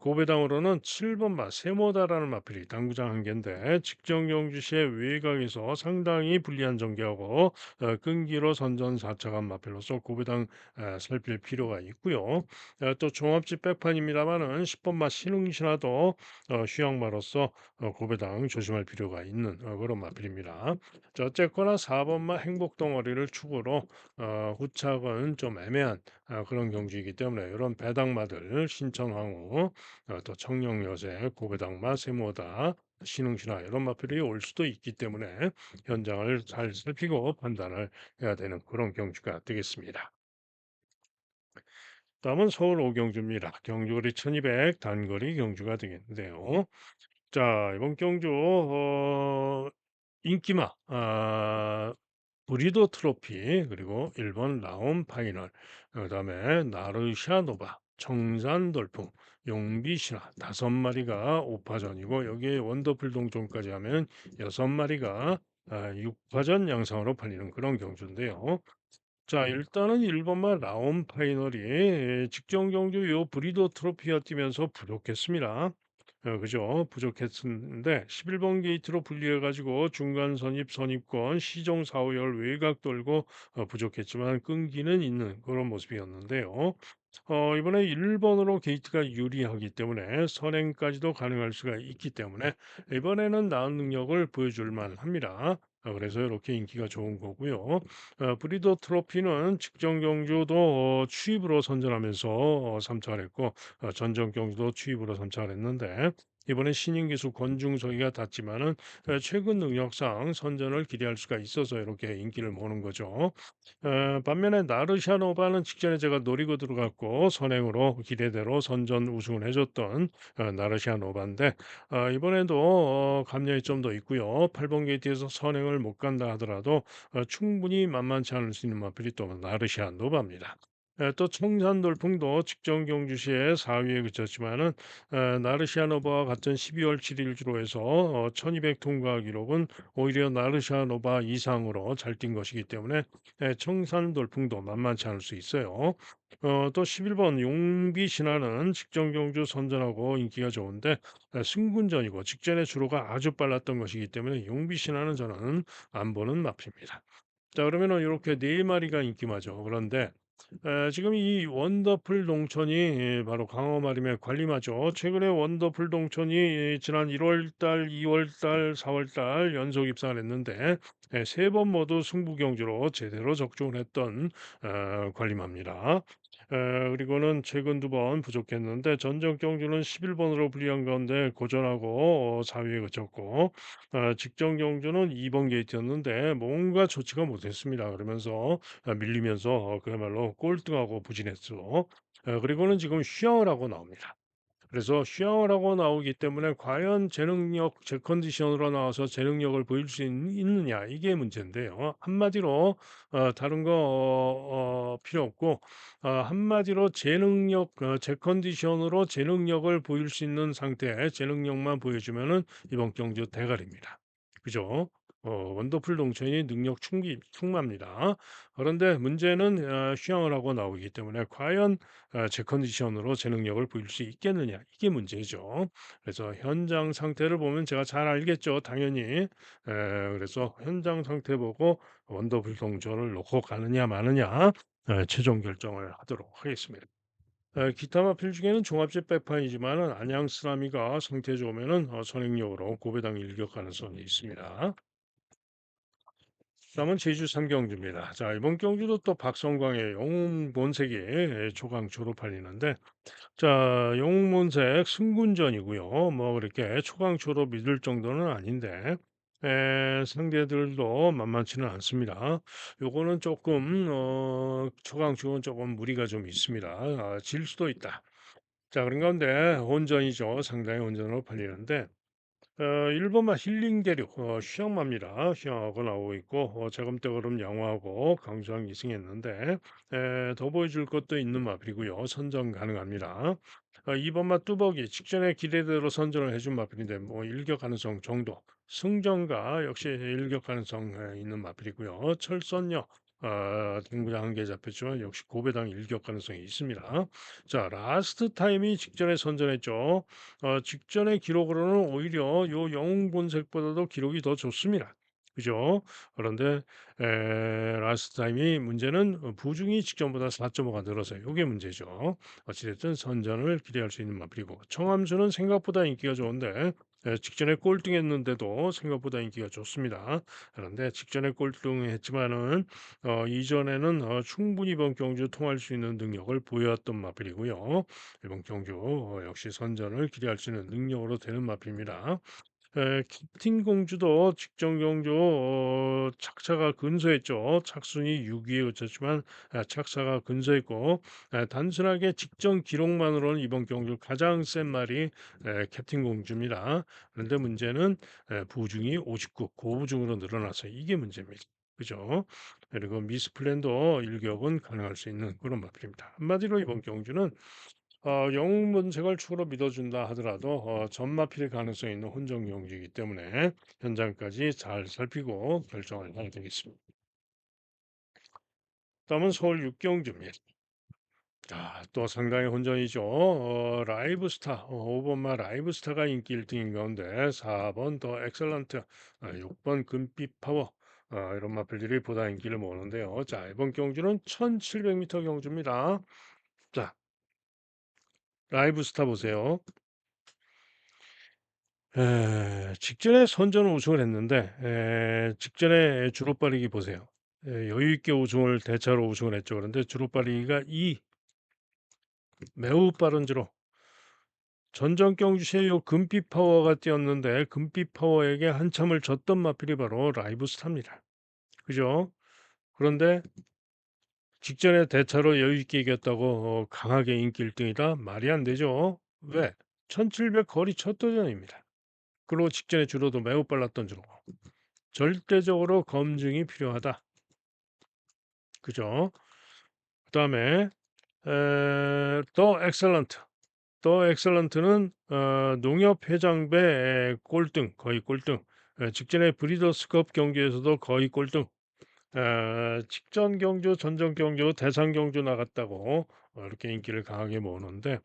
[SPEAKER 1] 고배당으로는 7번 맛 세모다라는 마필이 당구장 한 개인데 직전 경주 시에 외곽에서 상당히 불리한 전개하고 끈기로 선전 4차간 마필로서 고배당 살필 필요가 있고요. 또 종합집 백판입니다만은 10번 맛 신흥신화도 휴양마로서 고배당 조심할 필요가 있는 그런 마필입니다. 자, 어쨌거나 4번만 행복 덩어리를 축으로 후착은 좀 애매한 그런 경주이기 때문에 이런 배당마들 신청항우 또 청룡여세 고배당마 세모다 신흥신화 이런 마필이 올 수도 있기 때문에 현장을 잘 살피고 판단을 해야 되는 그런 경주가 되겠습니다. 다음은 서울 오경주입니다. 경주거리 1200 단거리 경주가 되겠는데요. 자, 이번 경주 인기마 브리더 트로피 그리고 1번 라온 파이널 그다음에 나르샤노바 청산 돌풍 용비신화 5마리가 5파전이고 여기에 원더풀 동점까지 하면 6마리가 6파전 양상으로 팔리는 그런 경주인데요. 자, 일단은 1번만 라온 파이널이 직전 경주 요 브리더 트로피가 뛰면서 부족했습니다. 그죠. 부족했는데 11번 게이트로 분리해 가지고 중간 선입, 선입권, 시종 사후열 외곽 돌고 부족했지만 끈기는 있는 그런 모습이었는데요. 이번에 1번으로 게이트가 유리하기 때문에 선행까지도 가능할 수가 있기 때문에 이번에는 나은 능력을 보여줄 만합니다. 그래서 이렇게 인기가 좋은 거고요. 브리더 트로피는 직전 경주도 추입으로 선전하면서 3차를 했고 전전 경주도 추입으로 3차를 했는데 이번에 신인 기수 권중석이가 닿지만은 최근 능력상 선전을 기대할 수가 있어서 이렇게 인기를 모는 거죠. 반면에 나르샤노바는 직전에 제가 노리고 들어갔고 선행으로 기대대로 선전 우승을 해줬던 나르샤노바인데 이번에도 감량이 좀 더 있고요. 8번 게이트에서 선행을 못 간다 하더라도 충분히 만만치 않을 수 있는 마필이 또 나르샤노바입니다. 또 청산 돌풍도 직전 경주시에 4위에 그쳤지만은 나르시아노바와 같은 12월 7일 주로해서 1200 통과 기록은 오히려 나르시아노바 이상으로 잘 뛴 것이기 때문에 청산 돌풍도 만만치 않을 수 있어요. 또 11번 용비 신화는 직전 경주 선전하고 인기가 좋은데 승군전이고 직전에 주로가 아주 빨랐던 것이기 때문에 용비 신화는 저는 안 보는 마입니다. 자, 그러면은 이렇게 네 마리가 인기마죠. 그런데 지금 이 원더풀 동천이 바로 강화마림의 관리마죠. 최근에 원더풀 동천이 지난 1월 달, 2월 달, 4월 달 연속 입상을 했는데 세 번 모두 승부 경주로 제대로 적중을 했던 관리마입니다. 그리고는 최근 두 번 부족했는데 전적 경주는 11번으로 불리한 가운데 고전하고 4위에 그쳤고 직전 경주는 2번 게이트였는데 뭔가 좋지가 못했습니다. 그러면서 밀리면서 그야말로 꼴등하고 부진했죠. 그리고는 지금 휴양을 하고 나옵니다. 그래서 휴양을 하고 나오기 때문에 과연 제 능력, 제 컨디션으로 나와서 제 능력을 보일 수 있느냐 이게 문제인데요. 한마디로 다른 거 필요 없고 한마디로 제 능력, 제 컨디션으로 제 능력을 보일 수 있는 상태, 제 능력만 보여주면은 이번 경주 대가리입니다. 그죠? 원더풀 동천이 능력 충만합니다. 그런데 문제는 휴양을 하고 나오기 때문에 과연 제 컨디션으로 제 능력을 보일 수 있겠느냐 이게 문제죠. 그래서 현장 상태를 보면 제가 잘 알겠죠. 당연히 그래서 현장 상태 보고 원더풀 동전을 놓고 가느냐 마느냐 최종 결정을 하도록 하겠습니다. 기타 마필 중에는 종합제 백판이지만은 안양 쓰라미가 상태 좋으면은 선행력으로 고배당 일격 가능성이 있습니다. 다음은 제주 상경주입니다. 자, 이번 경주도 또 박성광의 영웅 본색이 초강 졸업할리는데, 자, 영웅 본색 승군전이고요. 뭐 그렇게 초강초로 믿을 정도는 아닌데, 상대들도 만만치는 않습니다. 요거는 조금 초강초는 조금 무리가 좀 있습니다. 질 수도 있다. 자, 그런 가운데 혼전이죠. 상당히 혼전으로 팔리는데, 1번만 힐링 대륙 휴양마입니다. 휴양하고 나오고 있고 자금떼거름 양호하고 강주항 이승했는데 더 보여줄 것도 있는 마필이고요. 선정 가능합니다. 2번만 뚜벅이 직전에 기대대로 선전을 해준 마필인데 뭐 일격 가능성 정도. 승정가 역시 일격 가능성 있는 마필이고요. 철선녀 등부장 한 개 잡혔지만 역시 고배당 일격 가능성이 있습니다. 자, 라스트 타임이 직전에 선전했죠. 직전의 기록으로는 오히려 요 영웅 본색보다도 기록이 더 좋습니다. 그죠? 그런데 라스트 타임이 문제는 부중이 직전보다 4.5가 늘어서요. 요게 문제죠. 어찌됐든 선전을 기대할 수 있는 마필이고 청함수는 생각보다 인기가 좋은데 직전에 꼴등했는데도 생각보다 인기가 좋습니다. 그런데 직전에 꼴등했지만은 이전에는 충분히 이번 경주 통할 수 있는 능력을 보여왔던 마필이고요. 이번 경주 역시 선전을 기대할 수 있는 능력으로 되는 마필입니다. 캡틴 공주도 직전 경주 착사가 근소했죠. 착순이 6위에 그쳤지만 착사가 근소했고 단순하게 직전 기록만으로는 이번 경주 가장 센 말이 캡틴 공주입니다. 그런데 문제는 부중이 59, 고부중으로 늘어나서 이게 문제입니다. 그죠? 그리고 미스플랜도 일격은 가능할 수 있는 그런 마필입니다. 한마디로 이번 경주는 영웅 본색을 추가로 믿어준다 하더라도 전마필 가능성이 있는 혼전 경기이기 때문에 현장까지 잘 살피고 결정을 해야 되겠습니다. 다음은 서울 육경주입니다. 또 상당히 혼전이죠. 라이브 스타, 5번마 라이브 스타가 인기 1등인 가운데 4번 더 엑셀런트, 6번 금빛 파워, 이런 마필들이 보다 인기를 모으는데요. 자, 이번 경주는 1700m 경주입니다. 자, 라이브 스타 보세요. 직전에 선전 우승을 했는데 직전에 주로 빠르기 보세요. 여유 있게 우승을 대차로 우승을 했죠. 그런데 주로 빠르기가 2 매우 빠른 주로 전전 경주시에 요 금빛 파워가 뛰었는데 금빛 파워에게 한참을 졌던 마필이 바로 라이브 스타입니다. 그죠? 그런데 직전에 대차로 여유 있게 이겼다고 강하게 인기 1등이다? 말이 안 되죠. 왜? 1700 거리 첫 도전입니다. 그리고 직전에 주로도 매우 빨랐던 주로. 절대적으로 검증이 필요하다. 그죠? 그다음에 더 엑셀런트. 더 엑셀런트는 농협 회장배 꼴등, 거의 꼴등. 직전에 브리더스컵 경기에서도 거의 꼴등. 직전 경주, 전전 경주, 대상 경주 나갔다고 이렇게 인기를 강하게 모으는데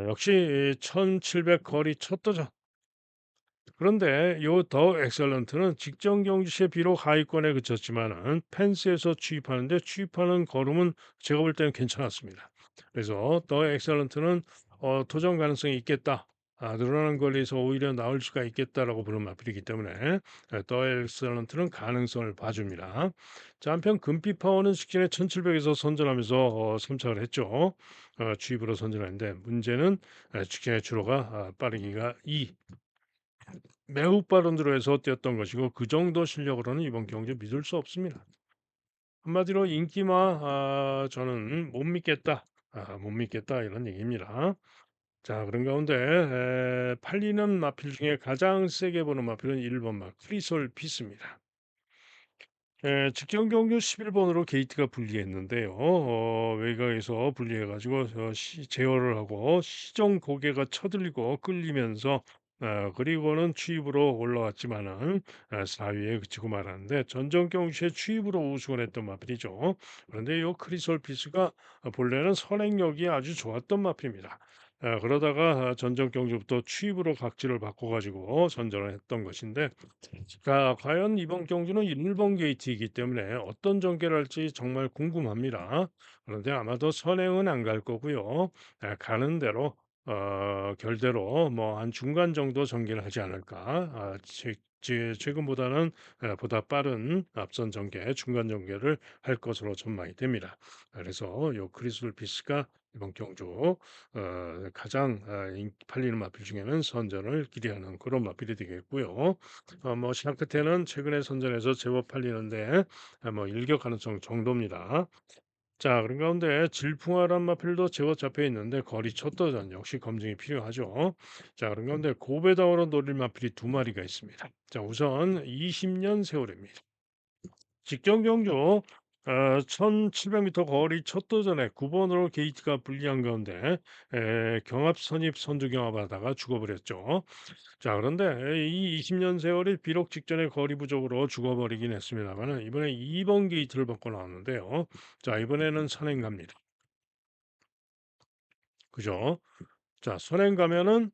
[SPEAKER 1] 역시 1700 거리 첫 도전. 그런데 요 더 엑셀런트는 직전 경주시에 비록 하위권에 그쳤지만은 펜스에서 취입하는데 취입하는 걸음은 제가 볼 때는 괜찮았습니다. 그래서 더 엑셀런트는 도전 가능성이 있겠다. 늘어나는 거리에서 오히려 나올 수가 있겠다라고 보는 마필이기 때문에 더 엑셀런트는 가능성을 봐줍니다. 자, 한편 금빛 파워는 직전에 1700에서 선전하면서 선착을 했죠. 취입으로 선전했는데 문제는 직전에 주로가 빠르기가 2 매우 빠른 드로에서 뛰었던 것이고 그 정도 실력으로는 이번 경기 믿을 수 없습니다. 한마디로 인기마 저는 못 믿겠다. 못 믿겠다 이런 얘기입니다. 자, 그런 가운데 팔리는 마필 중에 가장 세게 보는 마필은 1번 마 크리솔 피스입니다. 직전 경주 11번으로 게이트가 분리했는데요. 외곽에서 분리해가지고 제어를 하고 시정 고개가 쳐들리고 끌리면서 그리고는 추입으로 올라왔지만은 4위에 그치고 말았는데 전전 경주에 추입으로 우승을 했던 마필이죠. 그런데 이 크리솔 피스가 본래는 선행력이 아주 좋았던 마필입니다. 그러다가 전전 경주부터 추입으로 각지를 바꿔가지고 선전을 했던 것인데 자, 과연 이번 경주는 1번 게이트이기 때문에 어떤 전개를 할지 정말 궁금합니다. 그런데 아마도 선행은 안 갈 거고요. 가는 대로 결대로 뭐 한 중간 정도 전개를 하지 않을까. 최근보다는 보다 빠른 앞선 전개, 중간 전개를 할 것으로 전망이 됩니다. 그래서 요 크리스톨 피스가 이번 경주 가장 인기 팔리는 마필 중에는 선전을 기대하는 그런 마필이 되겠고요. 뭐 시장 끝에는 최근에 선전해서 제법 팔리는데 뭐 일격 가능성 정도입니다. 자, 그런 가운데 질풍아란 마필도 제법 잡혀 있는데 거리 첫 도전 역시 검증이 필요하죠. 자, 그런 가운데 고배당으로 노릴 마필이 두 마리가 있습니다. 자, 우선 20년 세월입니다. 직전 경주 1700m 거리 첫 도전에 9번으로 게이트가 불리한 가운데 경합 선입 선두 경합하다가 죽어버렸죠. 자, 그런데 이 20년 세월이 비록 직전에 거리 부족으로 죽어버리긴 했습니다만 이번에 2번 게이트를 벗고 나왔는데요. 자, 이번에는 선행 갑니다. 그죠? 자, 선행 가면은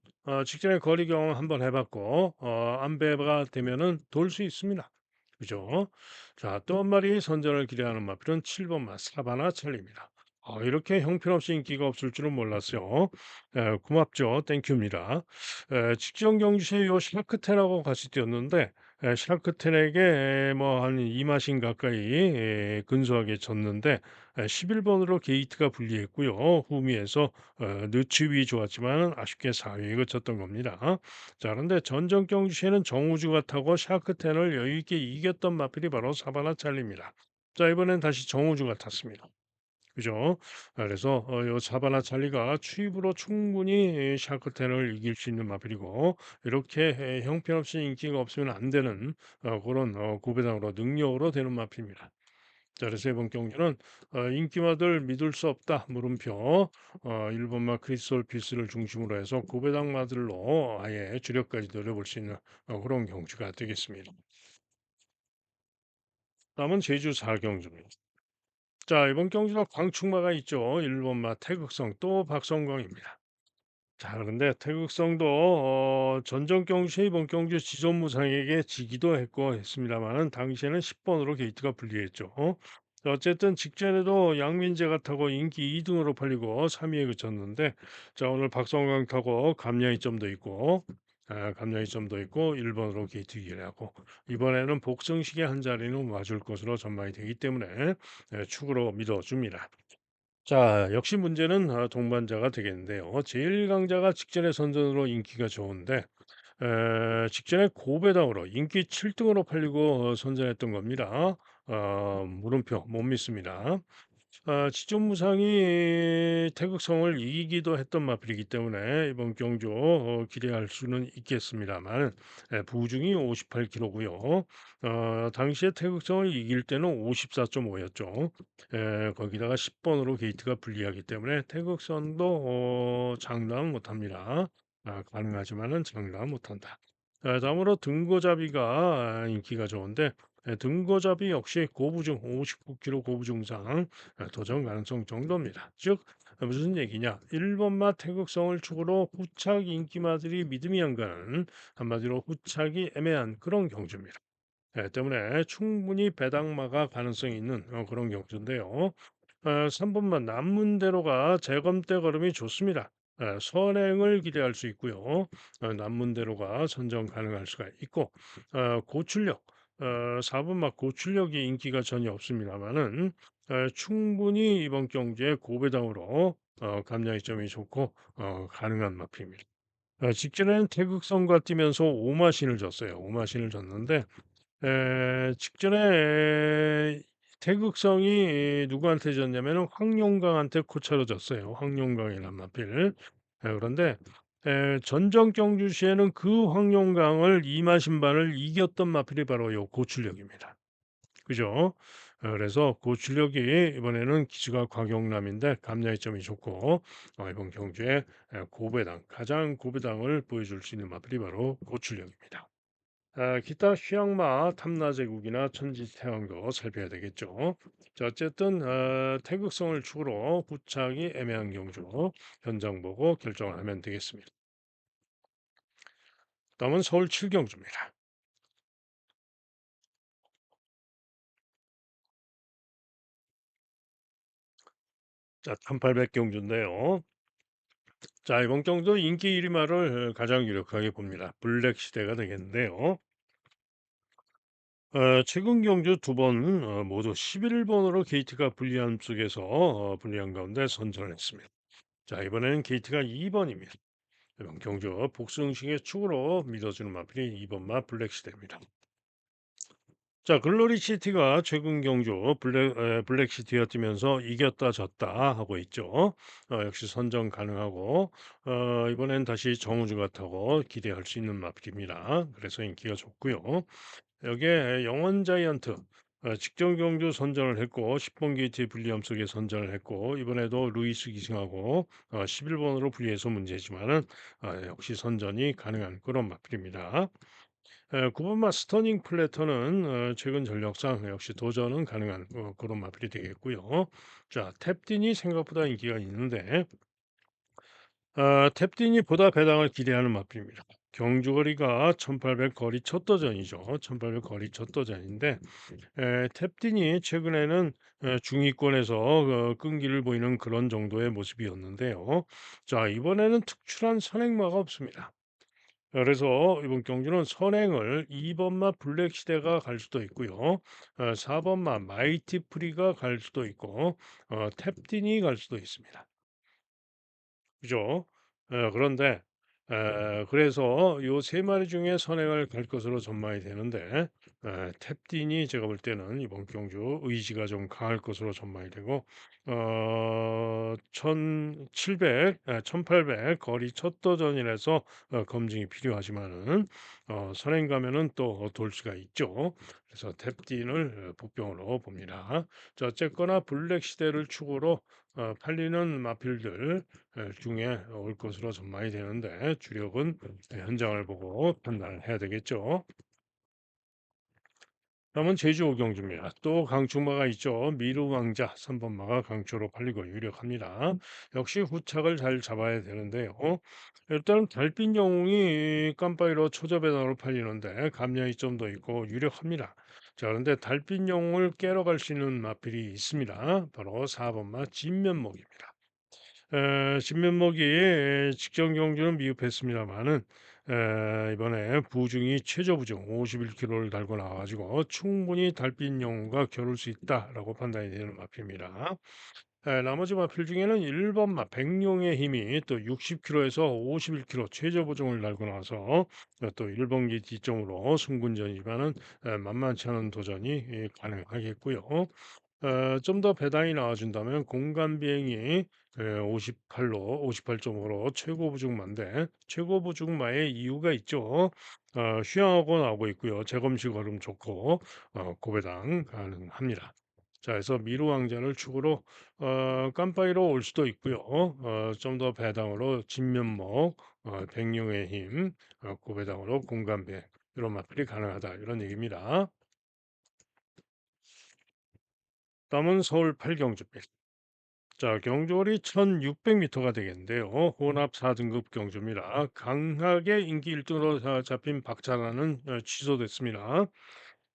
[SPEAKER 1] 직전에 거리 경험 한번 해봤고 안배가 되면은 돌 수 있습니다. 그죠? 자, 또 한 마리 선전을 기대하는 마필은 7번 마 사바나 찰리입니다. 이렇게 형편없이 인기가 없을 줄은 몰랐어요. 고맙죠. 땡큐입니다. 직전 경주시에 요 샤크텐하고 같이 뛰었는데 샤크텐에게 뭐 한 2마신 가까이 근소하게 졌는데 11번으로 게이트가 불리했고요. 후미에서 느츠위 좋았지만 아쉽게 4위에 그쳤던 겁니다. 자, 그런데 전전 경주시에는 정우주가 타고 샤크텐을 여유 있게 이겼던 마필이 바로 사바나 찰리입니다. 자, 이번엔 다시 정우주가 탔습니다. 그죠? 그래서 요 사바나 찰리가 추입으로 충분히 샤크텐을 이길 수 있는 마필이고 이렇게 형편없이 인기가 없으면 안 되는 그런 구배당으로 능력으로 되는 마필입니다. 자, 그래서 이번 경기는 인기마들 믿을 수 없다 물음표 1번마 크리스톨 피스를 중심으로 해서 구배당 마들로 아예 주력까지 노려볼 수 있는 그런 경주가 되겠습니다. 다음은 제주 4경주입니다. 자, 이번 경주가 광축마가 있죠. 1번마 태극성 또 박성광입니다. 자, 그런데 태극성도 전전 경주에 이번 경주 지존무상에게 지기도 했고 했습니다만은 당시에는 10번으로 게이트가 불리했죠. 자, 어쨌든 직전에도 양민재가 타고 인기 2등으로 팔리고 3위에 그쳤는데 자, 오늘 박성광 타고 감량이점도 있고 감량이점도 있고 1번으로 게이트 기회하고 이번에는 복승식의 한 자리는 와줄 것으로 전망이 되기 때문에 축으로 믿어줍니다. 자, 역시 문제는 동반자가 되겠는데요. 제일 강자가 직전의 선전으로 인기가 좋은데 직전에 고배당으로 인기 7등으로 팔리고 선전했던 겁니다. 물음표 못 믿습니다. 지존무상이 태극성을 이기기도 했던 마필이기 때문에 이번 경주 기대할 수는 있겠습니다만 부중이 58kg고요. 당시에 태극성을 이길 때는 54.5였죠. 거기다가 10번으로 게이트가 불리하기 때문에 태극성도 장담 못합니다. 가능하지만은 장담 못한다. 다음으로 등고잡이가 인기가 좋은데 등고잡이 역시 고부중 59kg 고부중상 도전 가능성 정도입니다. 즉 무슨 얘기냐? 1번마 태극성을 축으로 후착 인기마들이 믿음이 안 가는 한마디로 후착이 애매한 그런 경주입니다. 때문에 충분히 배당마가 가능성이 있는 그런 경주인데요. 3번만 남문대로가 재검대 걸음이 좋습니다. 선행을 기대할 수 있고요. 남문대로가 선정 가능할 수가 있고 고출력 4번막 고출력이 인기가 전혀 없습니다만은 충분히 이번 경주에 고배당으로 감량이 점이 좋고 가능한 마필입니다. 직전에는 태극성과 뛰면서 오마신을 줬어요. 오마신을 줬는데 직전에 태극성이 누구한테 졌냐면은 황룡강한테 고차로 졌어요. 황룡강이란 마필. 그런데 전정 경주시에는 그 황룡강을 이마신반을 이겼던 마필이 바로 요 고출력입니다. 그죠? 그래서 고출력이 이번에는 기수가 곽영남인데 감량이점이 좋고 이번 경주에 고배당 가장 고배당을 보여줄 수 있는 마필이 바로 고출력입니다. 기타 휴양마 탐라제국이나 천지태왕도 살펴야 되겠죠. 자, 어쨌든 태극성을 축으로 부착이 애매한 경주 현장 보고 결정을 하면 되겠습니다. 다음은 서울 7경주입니다. 자, 1800경주인데요. 자, 이번 경주 인기 1위마를 가장 유력하게 봅니다. 블랙 시대가 되겠는데요. 최근 경주 두 번 모두 11 번으로 게이트가 불리함 속에서 불리한 가운데 선전을 했습니다. 자, 이번에는 게이트가 2 번입니다. 이번 경주 복수응식의 축으로 믿어주는 마필이 2번 마 블랙시대입니다. 자, 글로리 시티가 최근 경주 블랙시티가 뛰면서 이겼다 졌다 하고 있죠. 역시 선정 가능하고 이번엔 다시 정우주가 타고 기대할 수 있는 마필입니다. 그래서 인기가 좋고요. 여기에 영원 자이언트 직전 경주 선전을 했고 10번 게이트 불리함 속에 선전을 했고 이번에도 루이스 기승하고 11번으로 불리해서 문제지만은 역시 선전이 가능한 그런 마필입니다. 9번마 스터닝 플래터는 최근 전력상 역시 도전은 가능한 그런 마필이 되겠고요. 자, 탭딘이 생각보다 인기가 있는데 탭딘이 보다 배당을 기대하는 마필입니다. 경주거리가 1800 거리 첫 도전이죠. 1800 거리 첫 도전인데 탭딘이 최근에는 중위권에서 끈기를 보이는 그런 정도의 모습이었는데요. 자, 이번에는 특출한 선행마가 없습니다. 그래서 이번 경주는 선행을 2 번마 블랙시대가 갈 수도 있고요. 4 번마 마이티 프리가 갈 수도 있고 탭딘이 갈 수도 있습니다. 그죠? 그런데 그래서 요 세 마리 중에 선행을 갈 것으로 전망이 되는데 탭딘이 제가 볼 때는 이번 경주 의지가 좀 강할 것으로 전망이 되고 1700 1800 거리 첫 도전이라서 검증이 필요하지만은 선행 가면은 또 돌 수가 있죠. 그래서 탭딘을 복병으로 봅니다. 자, 어쨌거나 블랙 시대를 축으로 팔리는 마필들 중에 올 것으로 전망이 되는데 주력은 현장을 보고 판단을 해야 되겠죠. 다음은 제주 오경주입니다. 또 강추마가 있죠. 미르왕자 3번마가 강추로 팔리고 유력합니다. 역시 후착을 잘 잡아야 되는데요. 일단 달빛 영웅이 깜빡이로 초저배당으로 팔리는데 감량이 좀 더 있고 유력합니다. 자, 그런데 달빛 영웅을 깨러 갈 수 있는 마필이 있습니다. 바로 4번마 진면목입니다. 진면목이 직전 경주는 미흡했습니다만은 이번에 부중이 최저 부중 51kg를 달고 나와가지고 충분히 달빛 영웅과 겨룰 수 있다라고 판단이 되는 마필입니다. 나머지 마필 중에는 1번 마 백룡의 힘이 또 60kg에서 51kg 최저 부중을 달고 나와서 또 1번기 뒷점으로 승군전이지만은 만만치 않은 도전이 가능하겠고요. 좀 더 배당이 나와준다면 공간 비행이 58로 58.5로 최고 부중마인데 최고 부중마의 이유가 있죠. 휴양하고 나오고 있고요. 재검식 얼음 좋고 고배당 가능합니다. 자, 그래서 미르 왕자를 축으로 깜빡이로 올 수도 있고요. 좀 더 배당으로 진면목, 백룡의 힘, 고배당으로 공간배 이런 맛들이 가능하다 이런 얘기입니다. 다음은 서울 팔경주입니다. 자, 경주거리 1600m가 되겠는데요. 혼합 4등급 경주입니다. 강하게 인기 1등으로 잡힌 박찬하는 취소됐습니다.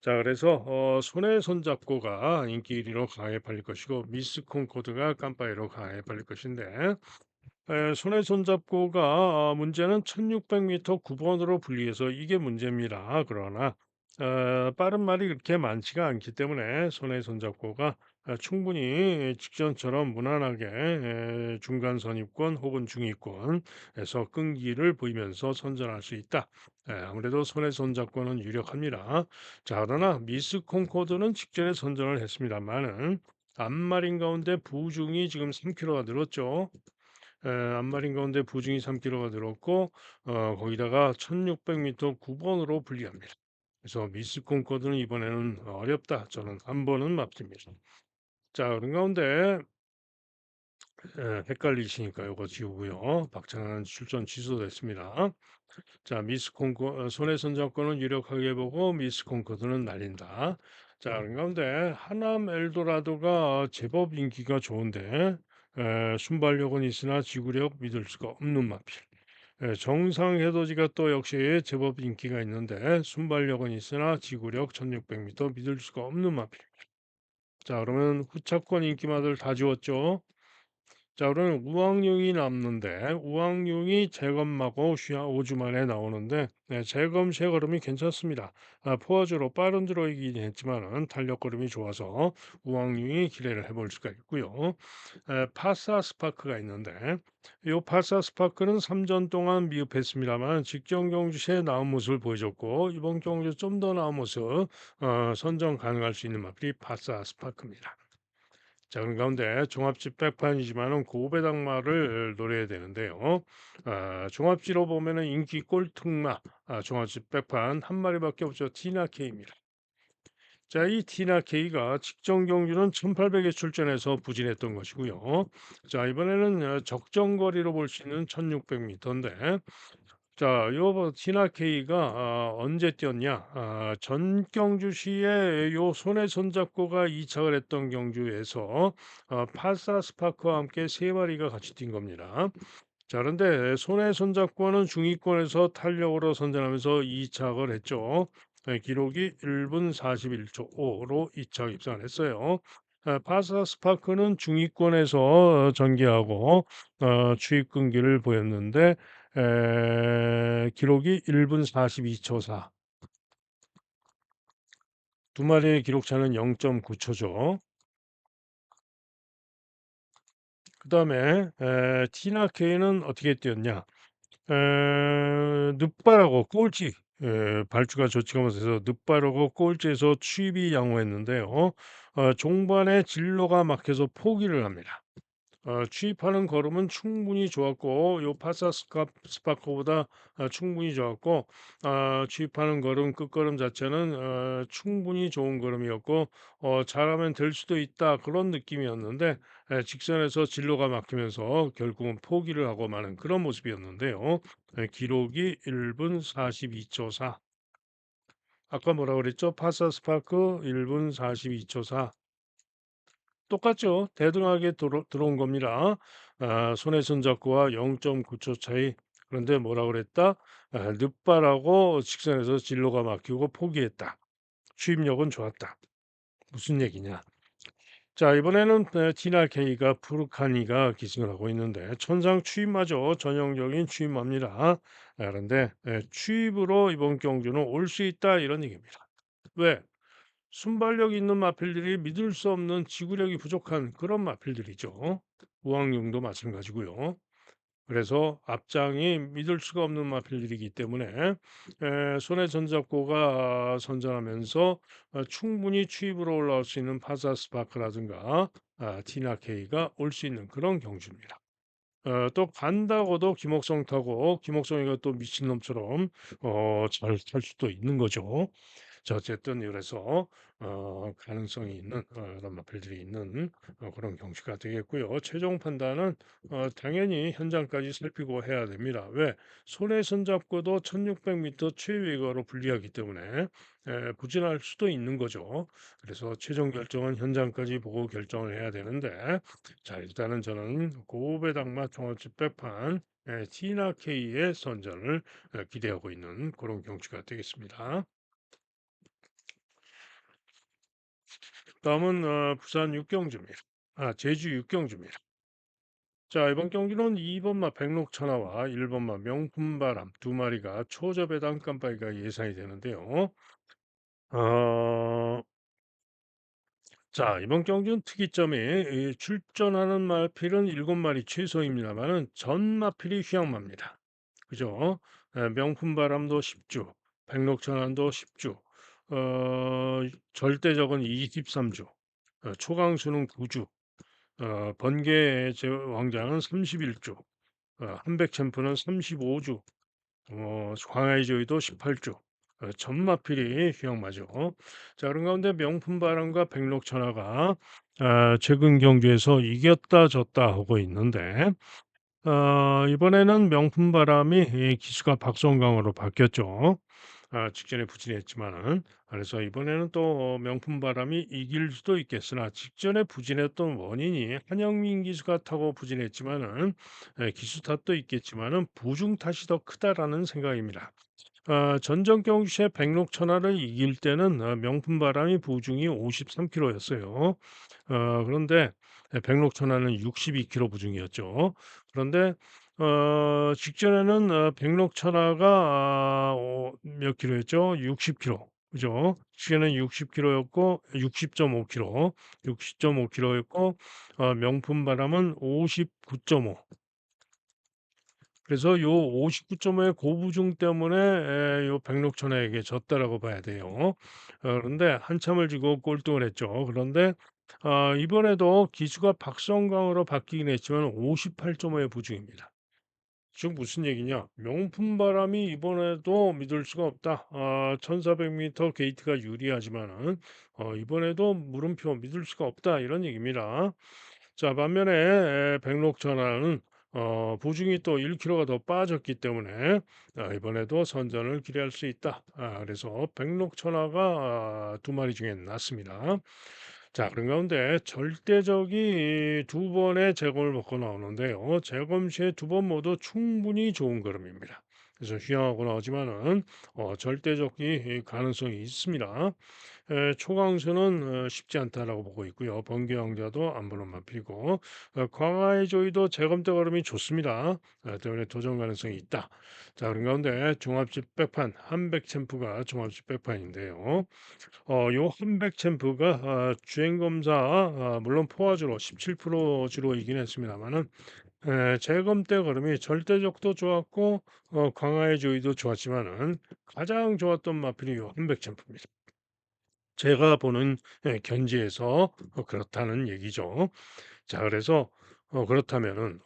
[SPEAKER 1] 자, 그래서 손에 손잡고가 인기 1위로 강하게 팔릴 것이고 미스 콩코드가 깜빡이로 강하게 팔릴 것인데 손에 손잡고가 문제는 1600m 9번으로 분리해서 이게 문제입니다. 그러나 빠른 말이 그렇게 많지가 않기 때문에 손에 손잡고가 충분히 직전처럼 무난하게 중간 선입권 혹은 중위권에서 끈기를 보이면서 선전할 수 있다. 아무래도 손에 손잡고는 유력합니다. 자, 그러나 미스 콩코드는 직전에 선전을 했습니다만은 앞마린 가운데 부중이 지금 3kg가 늘었죠. 안마린 가운데 부중이 3kg가 늘었고 거기다가 1600m 9번으로 분리합니다. 그래서 미스 콩코드는 이번에는 어렵다. 저는 한 번은 맞습니다. 자, 그런 가운데 헷갈리시니까 이거 지우고요. 박찬하는 출전 취소됐습니다. 자, 미스 콩코 손해 선정권은 유력하게 보고 미스 콩코드는 날린다. 자, 그런 가운데 하남 엘도라도가 제법 인기가 좋은데 순발력은 있으나 지구력 믿을 수가 없는 마필. 정상 해돋이가 또 역시 제법 인기가 있는데 순발력은 있으나 지구력 1600m 믿을 수가 없는 마필. 자, 그러면 후차권 인기마들 다 지웠죠. 자, 그러면 우왕룡이 남는데 우왕룡이 재검하고 5주 만에 나오는데 네, 재검 세 걸음이 괜찮습니다. 포화주로 빠른 들어이긴 했지만은 탄력 걸음이 좋아서 우왕룡이 기대를 해볼 수가 있고요. 파사 스파크가 있는데 이 파사 스파크는 3전 동안 미흡했습니다만 직전 경주 시에 나은 모습을 보여줬고 이번 경주 좀 더 나은 모습 선정 가능할 수 있는 마필이 파사 스파크입니다. 자, 그런 가운데 종합집 백판이지만은 고배당마를 노려야 되는데요. 종합지로 보면은 인기 꼴통마 종합집 백판 한 마리밖에 없죠. 티나케입니다. 자, 이 티나케이가 직전 경주는 1800에 출전해서 부진했던 것이고요. 자, 이번에는 적정거리로 볼 수 있는 1600m인데 자, 요 티나케이가 언제 뛰었냐? 전 경주시에 요 손에 손잡고가 이착을 했던 경주에서 파사 스파크와 함께 세 마리가 같이 뛴 겁니다. 자, 그런데 손에 손잡고는 중위권에서 탄력으로 선전하면서 이착을 했죠. 기록이 1분 41초 5로 이착 입상을 했어요. 파사 스파크는 중위권에서 전개하고 추입 끈기를 보였는데 기록이 1분 42초 4. 두 마리의 기록 차는 0.9초죠. 그다음에 티나케이는 어떻게 뛰었냐? 늦바라고 꼴찌 발주가 조치하면서 늦바라고 꼴찌에서 추입이 양호했는데요. 종반에 진로가 막혀서 포기를 합니다. 취입하는 걸음은 충분히 좋았고 요 파사 스파커보다 충분히 좋았고 취입하는 걸음 끝걸음 자체는 충분히 좋은 걸음이었고 잘하면 될 수도 있다 그런 느낌이었는데 직선에서 진로가 막히면서 결국은 포기를 하고 마는 그런 모습이었는데요. 기록이 1분 42초 4. 아까 뭐라 그랬죠? 파사 스파크 1분 42초 4. 똑같죠. 대등하게 들어온 겁니다. 손에 손잡고와 0.9초 차이. 그런데 뭐라 그랬다? 늦바라고 직선에서 진로가 막히고 포기했다. 추입력은 좋았다. 무슨 얘기냐? 자, 이번에는 티나케이가 푸르카니가 기승을 하고 있는데 천상 추입마저 전형적인 추입마입니다. 그런데 추입으로 이번 경주는 올 수 있다 이런 얘기입니다. 왜? 순발력 있는 마필들이 믿을 수 없는 지구력이 부족한 그런 마필들이죠. 우왕룡도 마찬가지고요. 그래서 앞장이 믿을 수가 없는 마필들이기 때문에 손에 손잡고가 선전하면서 충분히 추입으로 올라올 수 있는 파사 스파크라든가 티나케이가 올 수 있는 그런 경주입니다. 또 간다고도 김옥성 타고 김옥성이가 또 미친놈처럼 잘 탈 수도 있는 거죠. 자, 어쨌든 그래서 가능성이 있는 그런 마필들이 있는 그런 경기가 되겠고요. 최종 판단은 당연히 현장까지 살피고 해야 됩니다. 왜? 손에 손잡고도 1600m 최외거로 분리하기 때문에 부진할 수도 있는 거죠. 그래서 최종 결정은 현장까지 보고 결정을 해야 되는데 자, 일단은 저는 고배당마 종합집 백판 티나 K의 선전을 기대하고 있는 그런 경기가 되겠습니다. 다음은 부산 육경주입니다. 제주 육경주입니다. 자, 이번 경기는 2번마 백록천하와 1번마 명품바람 두 마리가 초저배당 깜빡이가 예상이 되는데요. 어, 자, 이번 경기는 특이점이 이 출전하는 마필은 7마리 최소입니다만은 전 마필이 휴양마입니다. 그죠? 명품바람도 10주, 백록천안도 10주, 절대적은 23주, 초강수는 9주, 번개 왕자는 31주, 한백 챔프는 35주, 광야의 조이도 18주, 전마필이 휴양마죠. 자, 그런 가운데 명품바람과 백록천하가 최근 경주에서 이겼다 졌다 하고 있는데 이번에는 명품바람이 이 기수가 박성강으로 바뀌었죠. 직전에 부진했지만은 그래서 이번에는 또 명품바람이 이길 수도 있겠으나 직전에 부진했던 원인이 한영민 기수가 타고 부진했지만은 기수 탓도 있겠지만은 부중 탓이 더 크다라는 생각입니다. 전적 경주시의 백록천하를 이길 때는 명품 바람이 부중이 53kg였어요. 그런데 백록천하는 62kg 부중이었죠. 그런데 직전에는 백록천하가 몇 킬로였죠? 60kg. 그죠? 직전에는 60kg였고 60.5kg, 60.5kg였고 명품 바람은 59.5. 그래서 요 59.5의 고부중 때문에 요 백록천하에게 졌다라고 봐야 돼요. 그런데 한참을 지고 꼴등을 했죠. 그런데 이번에도 기수가 박성광으로 바뀌긴 했지만 58.5의 부중입니다. 즉 무슨 얘기냐? 명품 바람이 이번에도 믿을 수가 없다. 1400m 게이트가 유리하지만은 이번에도 물음표 믿을 수가 없다. 이런 얘기입니다. 자, 반면에 백록천하는 보중이 또 1kg가 더 빠졌기 때문에 이번에도 선전을 기대할 수 있다. 그래서 백록천하가 두 마리 중에 낫습니다. 자, 그런 가운데 절대적이 두 번의 재검을 먹고 나오는데요. 재검 시에 두 번 모두 충분히 좋은 걸음입니다. 그래서 휘황하고 나오지만은 절대적이 가능성이 있습니다. 초강수는 쉽지 않다라고 보고 있고요. 번개 왕자도 안 보는 마필이고 광화의 조이도 재검대 걸음이 좋습니다. 때문에 도전 가능성이 있다. 자, 그런 가운데 종합집 백판 한백 챔프가 종합집 백판인데요. 요 한백 챔프가 주행 검사 물론 포화주로 17%주로 이긴 했습니다만은 재검 때 걸음이 절대적도 좋았고 광화의 조이도 좋았지만은 가장 좋았던 마필이 요 한백 챔프입니다. 제가 보는 견지에서 그렇다는 얘기죠. 자, 그래서 그렇다면은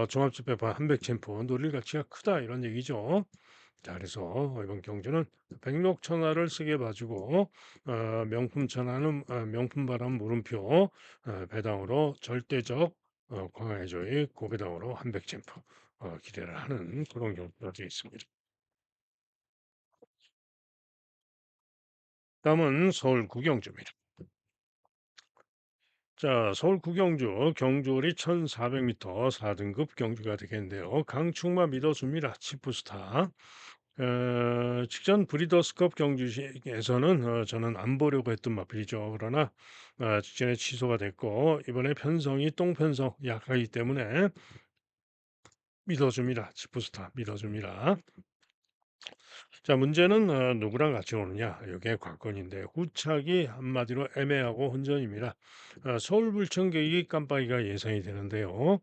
[SPEAKER 1] 종합집회판 한백 챔프 노릴 가치가 크다 이런 얘기죠. 자, 그래서 이번 경주는 백록천하를 쓰게 봐주고 명품 천하는 명품 바람 물음표 배당으로 절대적 광화의조의 고배당으로 한백 챔프 기대를 하는 그런 경우가 되어 있습니다. 다음은 서울 구경주입니다. 자, 서울 구경주 경주월이 1400m 4등급 경주가 되겠는데요. 강충마 믿어줍니다. 치프스타. 직전 브리더스컵 경주에서는 저는 안 보려고 했던 마필이죠. 그러나 직전에 취소가 됐고 이번에 편성이 똥편성 약하기 때문에 믿어줍니다. 치프스타 믿어줍니다. 자, 문제는 누구랑 같이 오느냐? 이게 관건인데 후착이 한마디로 애매하고 혼전입니다. 서울 불청 계획 깜빡이가 예상이 되는데요.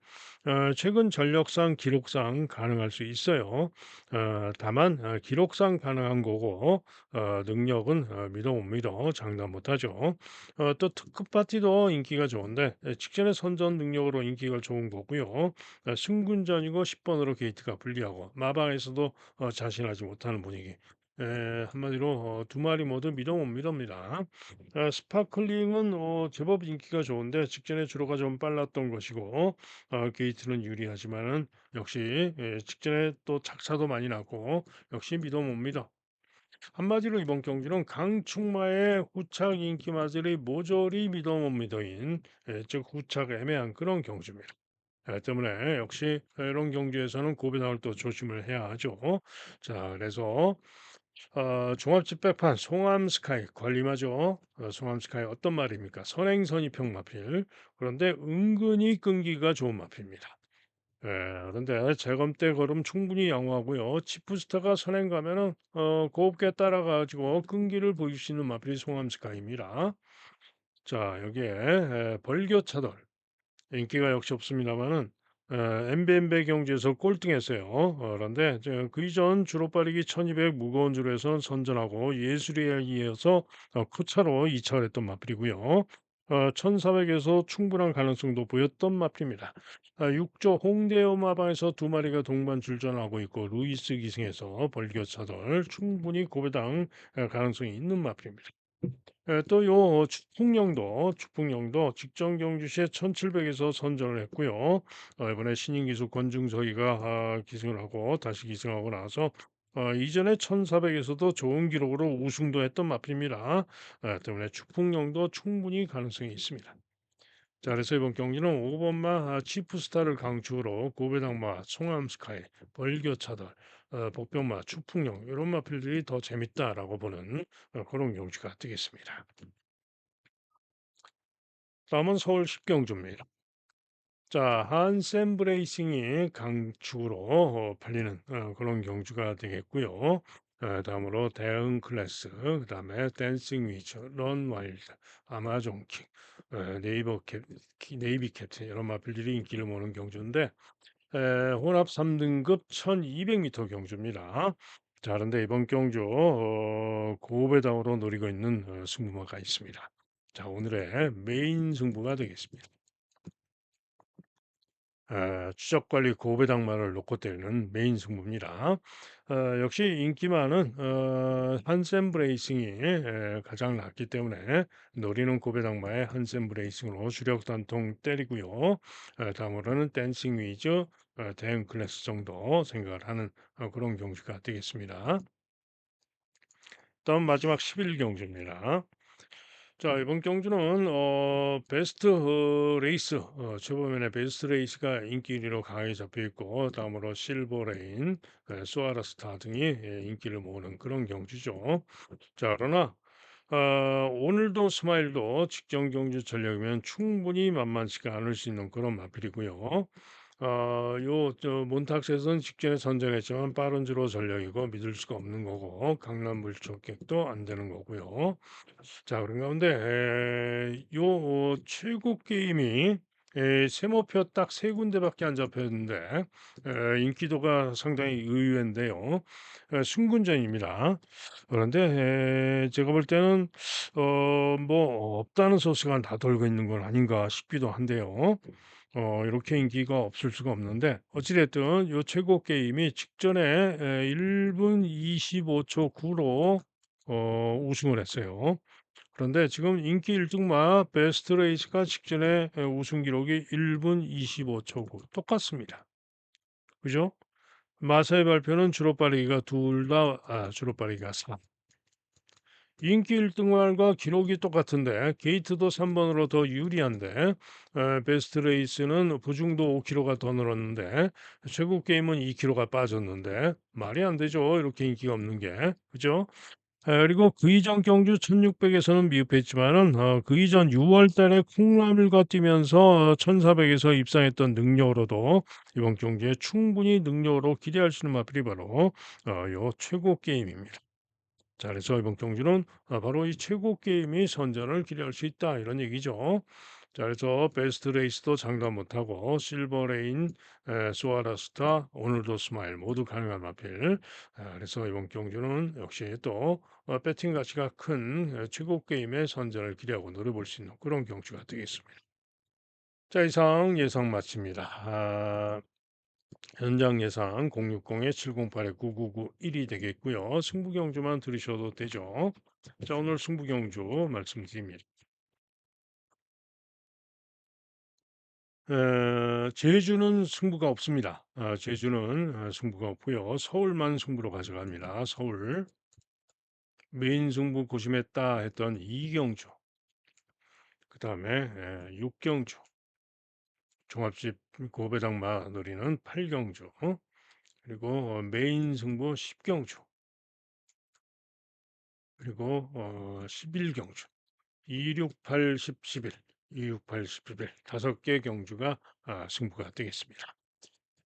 [SPEAKER 1] 최근 전력상 기록상 가능할 수 있어요. 다만 기록상 가능한 거고 능력은 믿어 못 믿어 장담 못하죠. 또 특급 파티도 인기가 좋은데 직전에 선전 능력으로 인기가 좋은 거고요. 승군전이고 10번으로 게이트가 불리하고 마방에서도 자신하지 못하는 분위기. 한마디로 두 마리 모두 믿어 못 믿습니다. 스파클링은 제법 인기가 좋은데 직전에 주로가 좀 빨랐던 것이고 게이트는 유리하지만은 역시 직전에 또 착차도 많이 나고 역시 믿어 못 믿어. 한마디로 이번 경기는 강충마의 후착 인기 마절이 모조리 믿어 못 믿어인 즉 후착 애매한 그런 경주입니다. 때문에 역시 이런 경주에서는 고배당을 또 조심을 해야 하죠. 자, 그래서 종합집 백판 송암 스카이 관리마죠. 송암 스카이 어떤 말입니까? 선행선이 평마필. 그런데 은근히 끈기가 좋은 마필입니다. 예, 그런데 재검 때 걸음 충분히 양호하고요. 치프스타가 선행 가면은 곱게 따라가지고 끈기를 보일 수 있는 마필이 송암 스카이입니다. 자, 여기에 벌교차돌. 인기가 역시 없습니다만은 MBN배 경주에서 꼴등했어요. 그런데 그 이전 주로 빠르기 1200 무거운 줄에선 선전하고 예술에 이어서 코차로 2차를 했던 마필이고요. 1400에서 충분한 가능성도 보였던 마필입니다. 6조 홍대어마방에서 두 마리가 동반 출전하고 있고 루이스 기승에서 벌교차돌 충분히 고배당 가능성이 있는 마필입니다. 또요 축풍령도 직전 경주시에 1700에서 선전을 했고요. 이번에 신인 기수 권중석이가 기승을 하고 다시 기승하고 나서 이전에 1400에서도 좋은 기록으로 우승도 했던 마필입니다. 때문에 축풍령도 충분히 가능성이 있습니다. 자, 그래서 이번 경기는 5번마 치프스타를 강추로 고배당마 송암스카이 벌교차돌 복병마, 추풍령 이런 마필들이 더 재밌다라고 보는 그런 경주가 되겠습니다. 다음은 서울 십경주입니다. 자, 한샘 브레이싱이 강축으로 팔리는 그런 경주가 되겠고요. 다음으로 대응 클래스, 그다음에 댄싱 위쳐, 런 와일드, 아마존 킹, 네이비 캡틴 이런 마필들이 인기를 모는 경주인데 혼합 3등급 1200m 경주입니다. 자, 그런데 이번 경주 고배당으로 노리고 있는 승부마가 있습니다. 자, 오늘의 메인 승부가 되겠습니다. 추적 관리 고배당마를 놓고 때리는 메인 승부입니다. 역시 인기 많은 한샘 브레이싱이 가장 낫기 때문에 노리는 고배당마의 한샘 브레이싱으로 주력 단통 때리고요. 다음으로는 댄싱 위즈, 대응 클래스 정도 생각을 하는 그런 경주가 되겠습니다. 다음 마지막 11 경주입니다. 자, 이번 경주는 베스트 레이스 최보면의 베스트 레이스가 인기 1위로 강하게 잡혀 있고 다음으로 실버레인, 수아라스타 등이 인기를 모으는 그런 경주죠. 자, 그러나 오늘도 스마일도 직전 경주 전력이면 충분히 만만치가 않을 수 있는 그런 마필이고요. 몬탁스에서는 직전에 선전했지만 빠른 주로 전력이고 믿을 수가 없는 거고 강남 물촉객도 안 되는 거고요. 자, 그런 가운데 요 최고 게임이 세모표 딱 세 군데밖에 안 잡혔는데 인기도가 상당히 의외인데요. 승군전입니다. 그런데 제가 볼 때는 뭐 없다는 소식은 다 돌고 있는 건 아닌가 싶기도 한데요. 이렇게 인기가 없을 수가 없는데 어찌 됐든 요 최고 게임이 직전에 1분 25초 9로 우승을 했어요. 그런데 지금 인기 1등마 베스트 레이스가 직전에 우승 기록이 1분 25초 9 똑같습니다. 그죠? 마사의 발표는 주로 빠르기가 둘 다 주로 빠르기가 4. 인기 1등말과 기록이 똑같은데 게이트도 3번으로 더 유리한데 베스트 레이스는 부중도 5kg가 더 늘었는데 최고 게임은 2kg가 빠졌는데 말이 안 되죠. 이렇게 인기가 없는 게. 그죠? 그리고 그 이전 경주 1600에서는 미흡했지만은 그 이전 6월 달에 콩라밀과 뛰면서 1400에서 입상했던 능력으로도 이번 경기에 충분히 능력으로 기대할 수 있는 마필이 바로 요 최고 게임입니다. 자, 그래서 이번 경주는 바로 이 최고 게임이 선전을 기대할 수 있다 이런 얘기죠. 자, 그래서 베스트 레이스도 장담 못하고 실버레인, 소아라스타, 오늘도 스마일 모두 가능한 마필. 그래서 이번 경주는 역시 또 배팅 가치가 큰 최고 게임의 선전을 기대하고 노려볼 수 있는 그런 경주가 되겠습니다. 자, 이상 예상 마칩니다. 현장 예상 060-708-9991이 되겠고요. 승부 경주만 들으셔도 되죠. 자, 오늘 승부 경주 말씀드립니다. 제주는 승부가 없습니다. 제주는 승부가 없고요. 서울만 승부로 가져갑니다. 서울 메인 승부 고심했다 했던 이경주, 그 다음에 6경주, 종합집 고배당마 노리는 8경주, 그리고 메인 승부 10경주, 그리고 11경주. 268, 10, 11, 268, 10, 11 다섯 개 경주가 승부가 되겠습니다.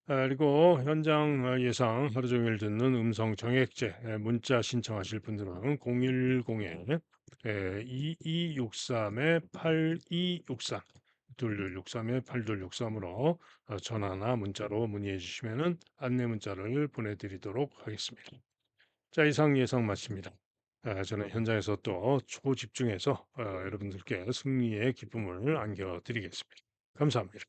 [SPEAKER 1] 그리고 현장 예상 하루 종일 듣는 음성 정액제 문자 신청하실 분들은 010에 2263에 8263 2263에 8263으로 전화나 문자로 문의해 주시면 안내 문자를 보내드리도록 하겠습니다. 자, 이상 예상 마칩니다. 저는 현장에서 또 초집중해서 여러분들께 승리의 기쁨을 안겨드리겠습니다. 감사합니다.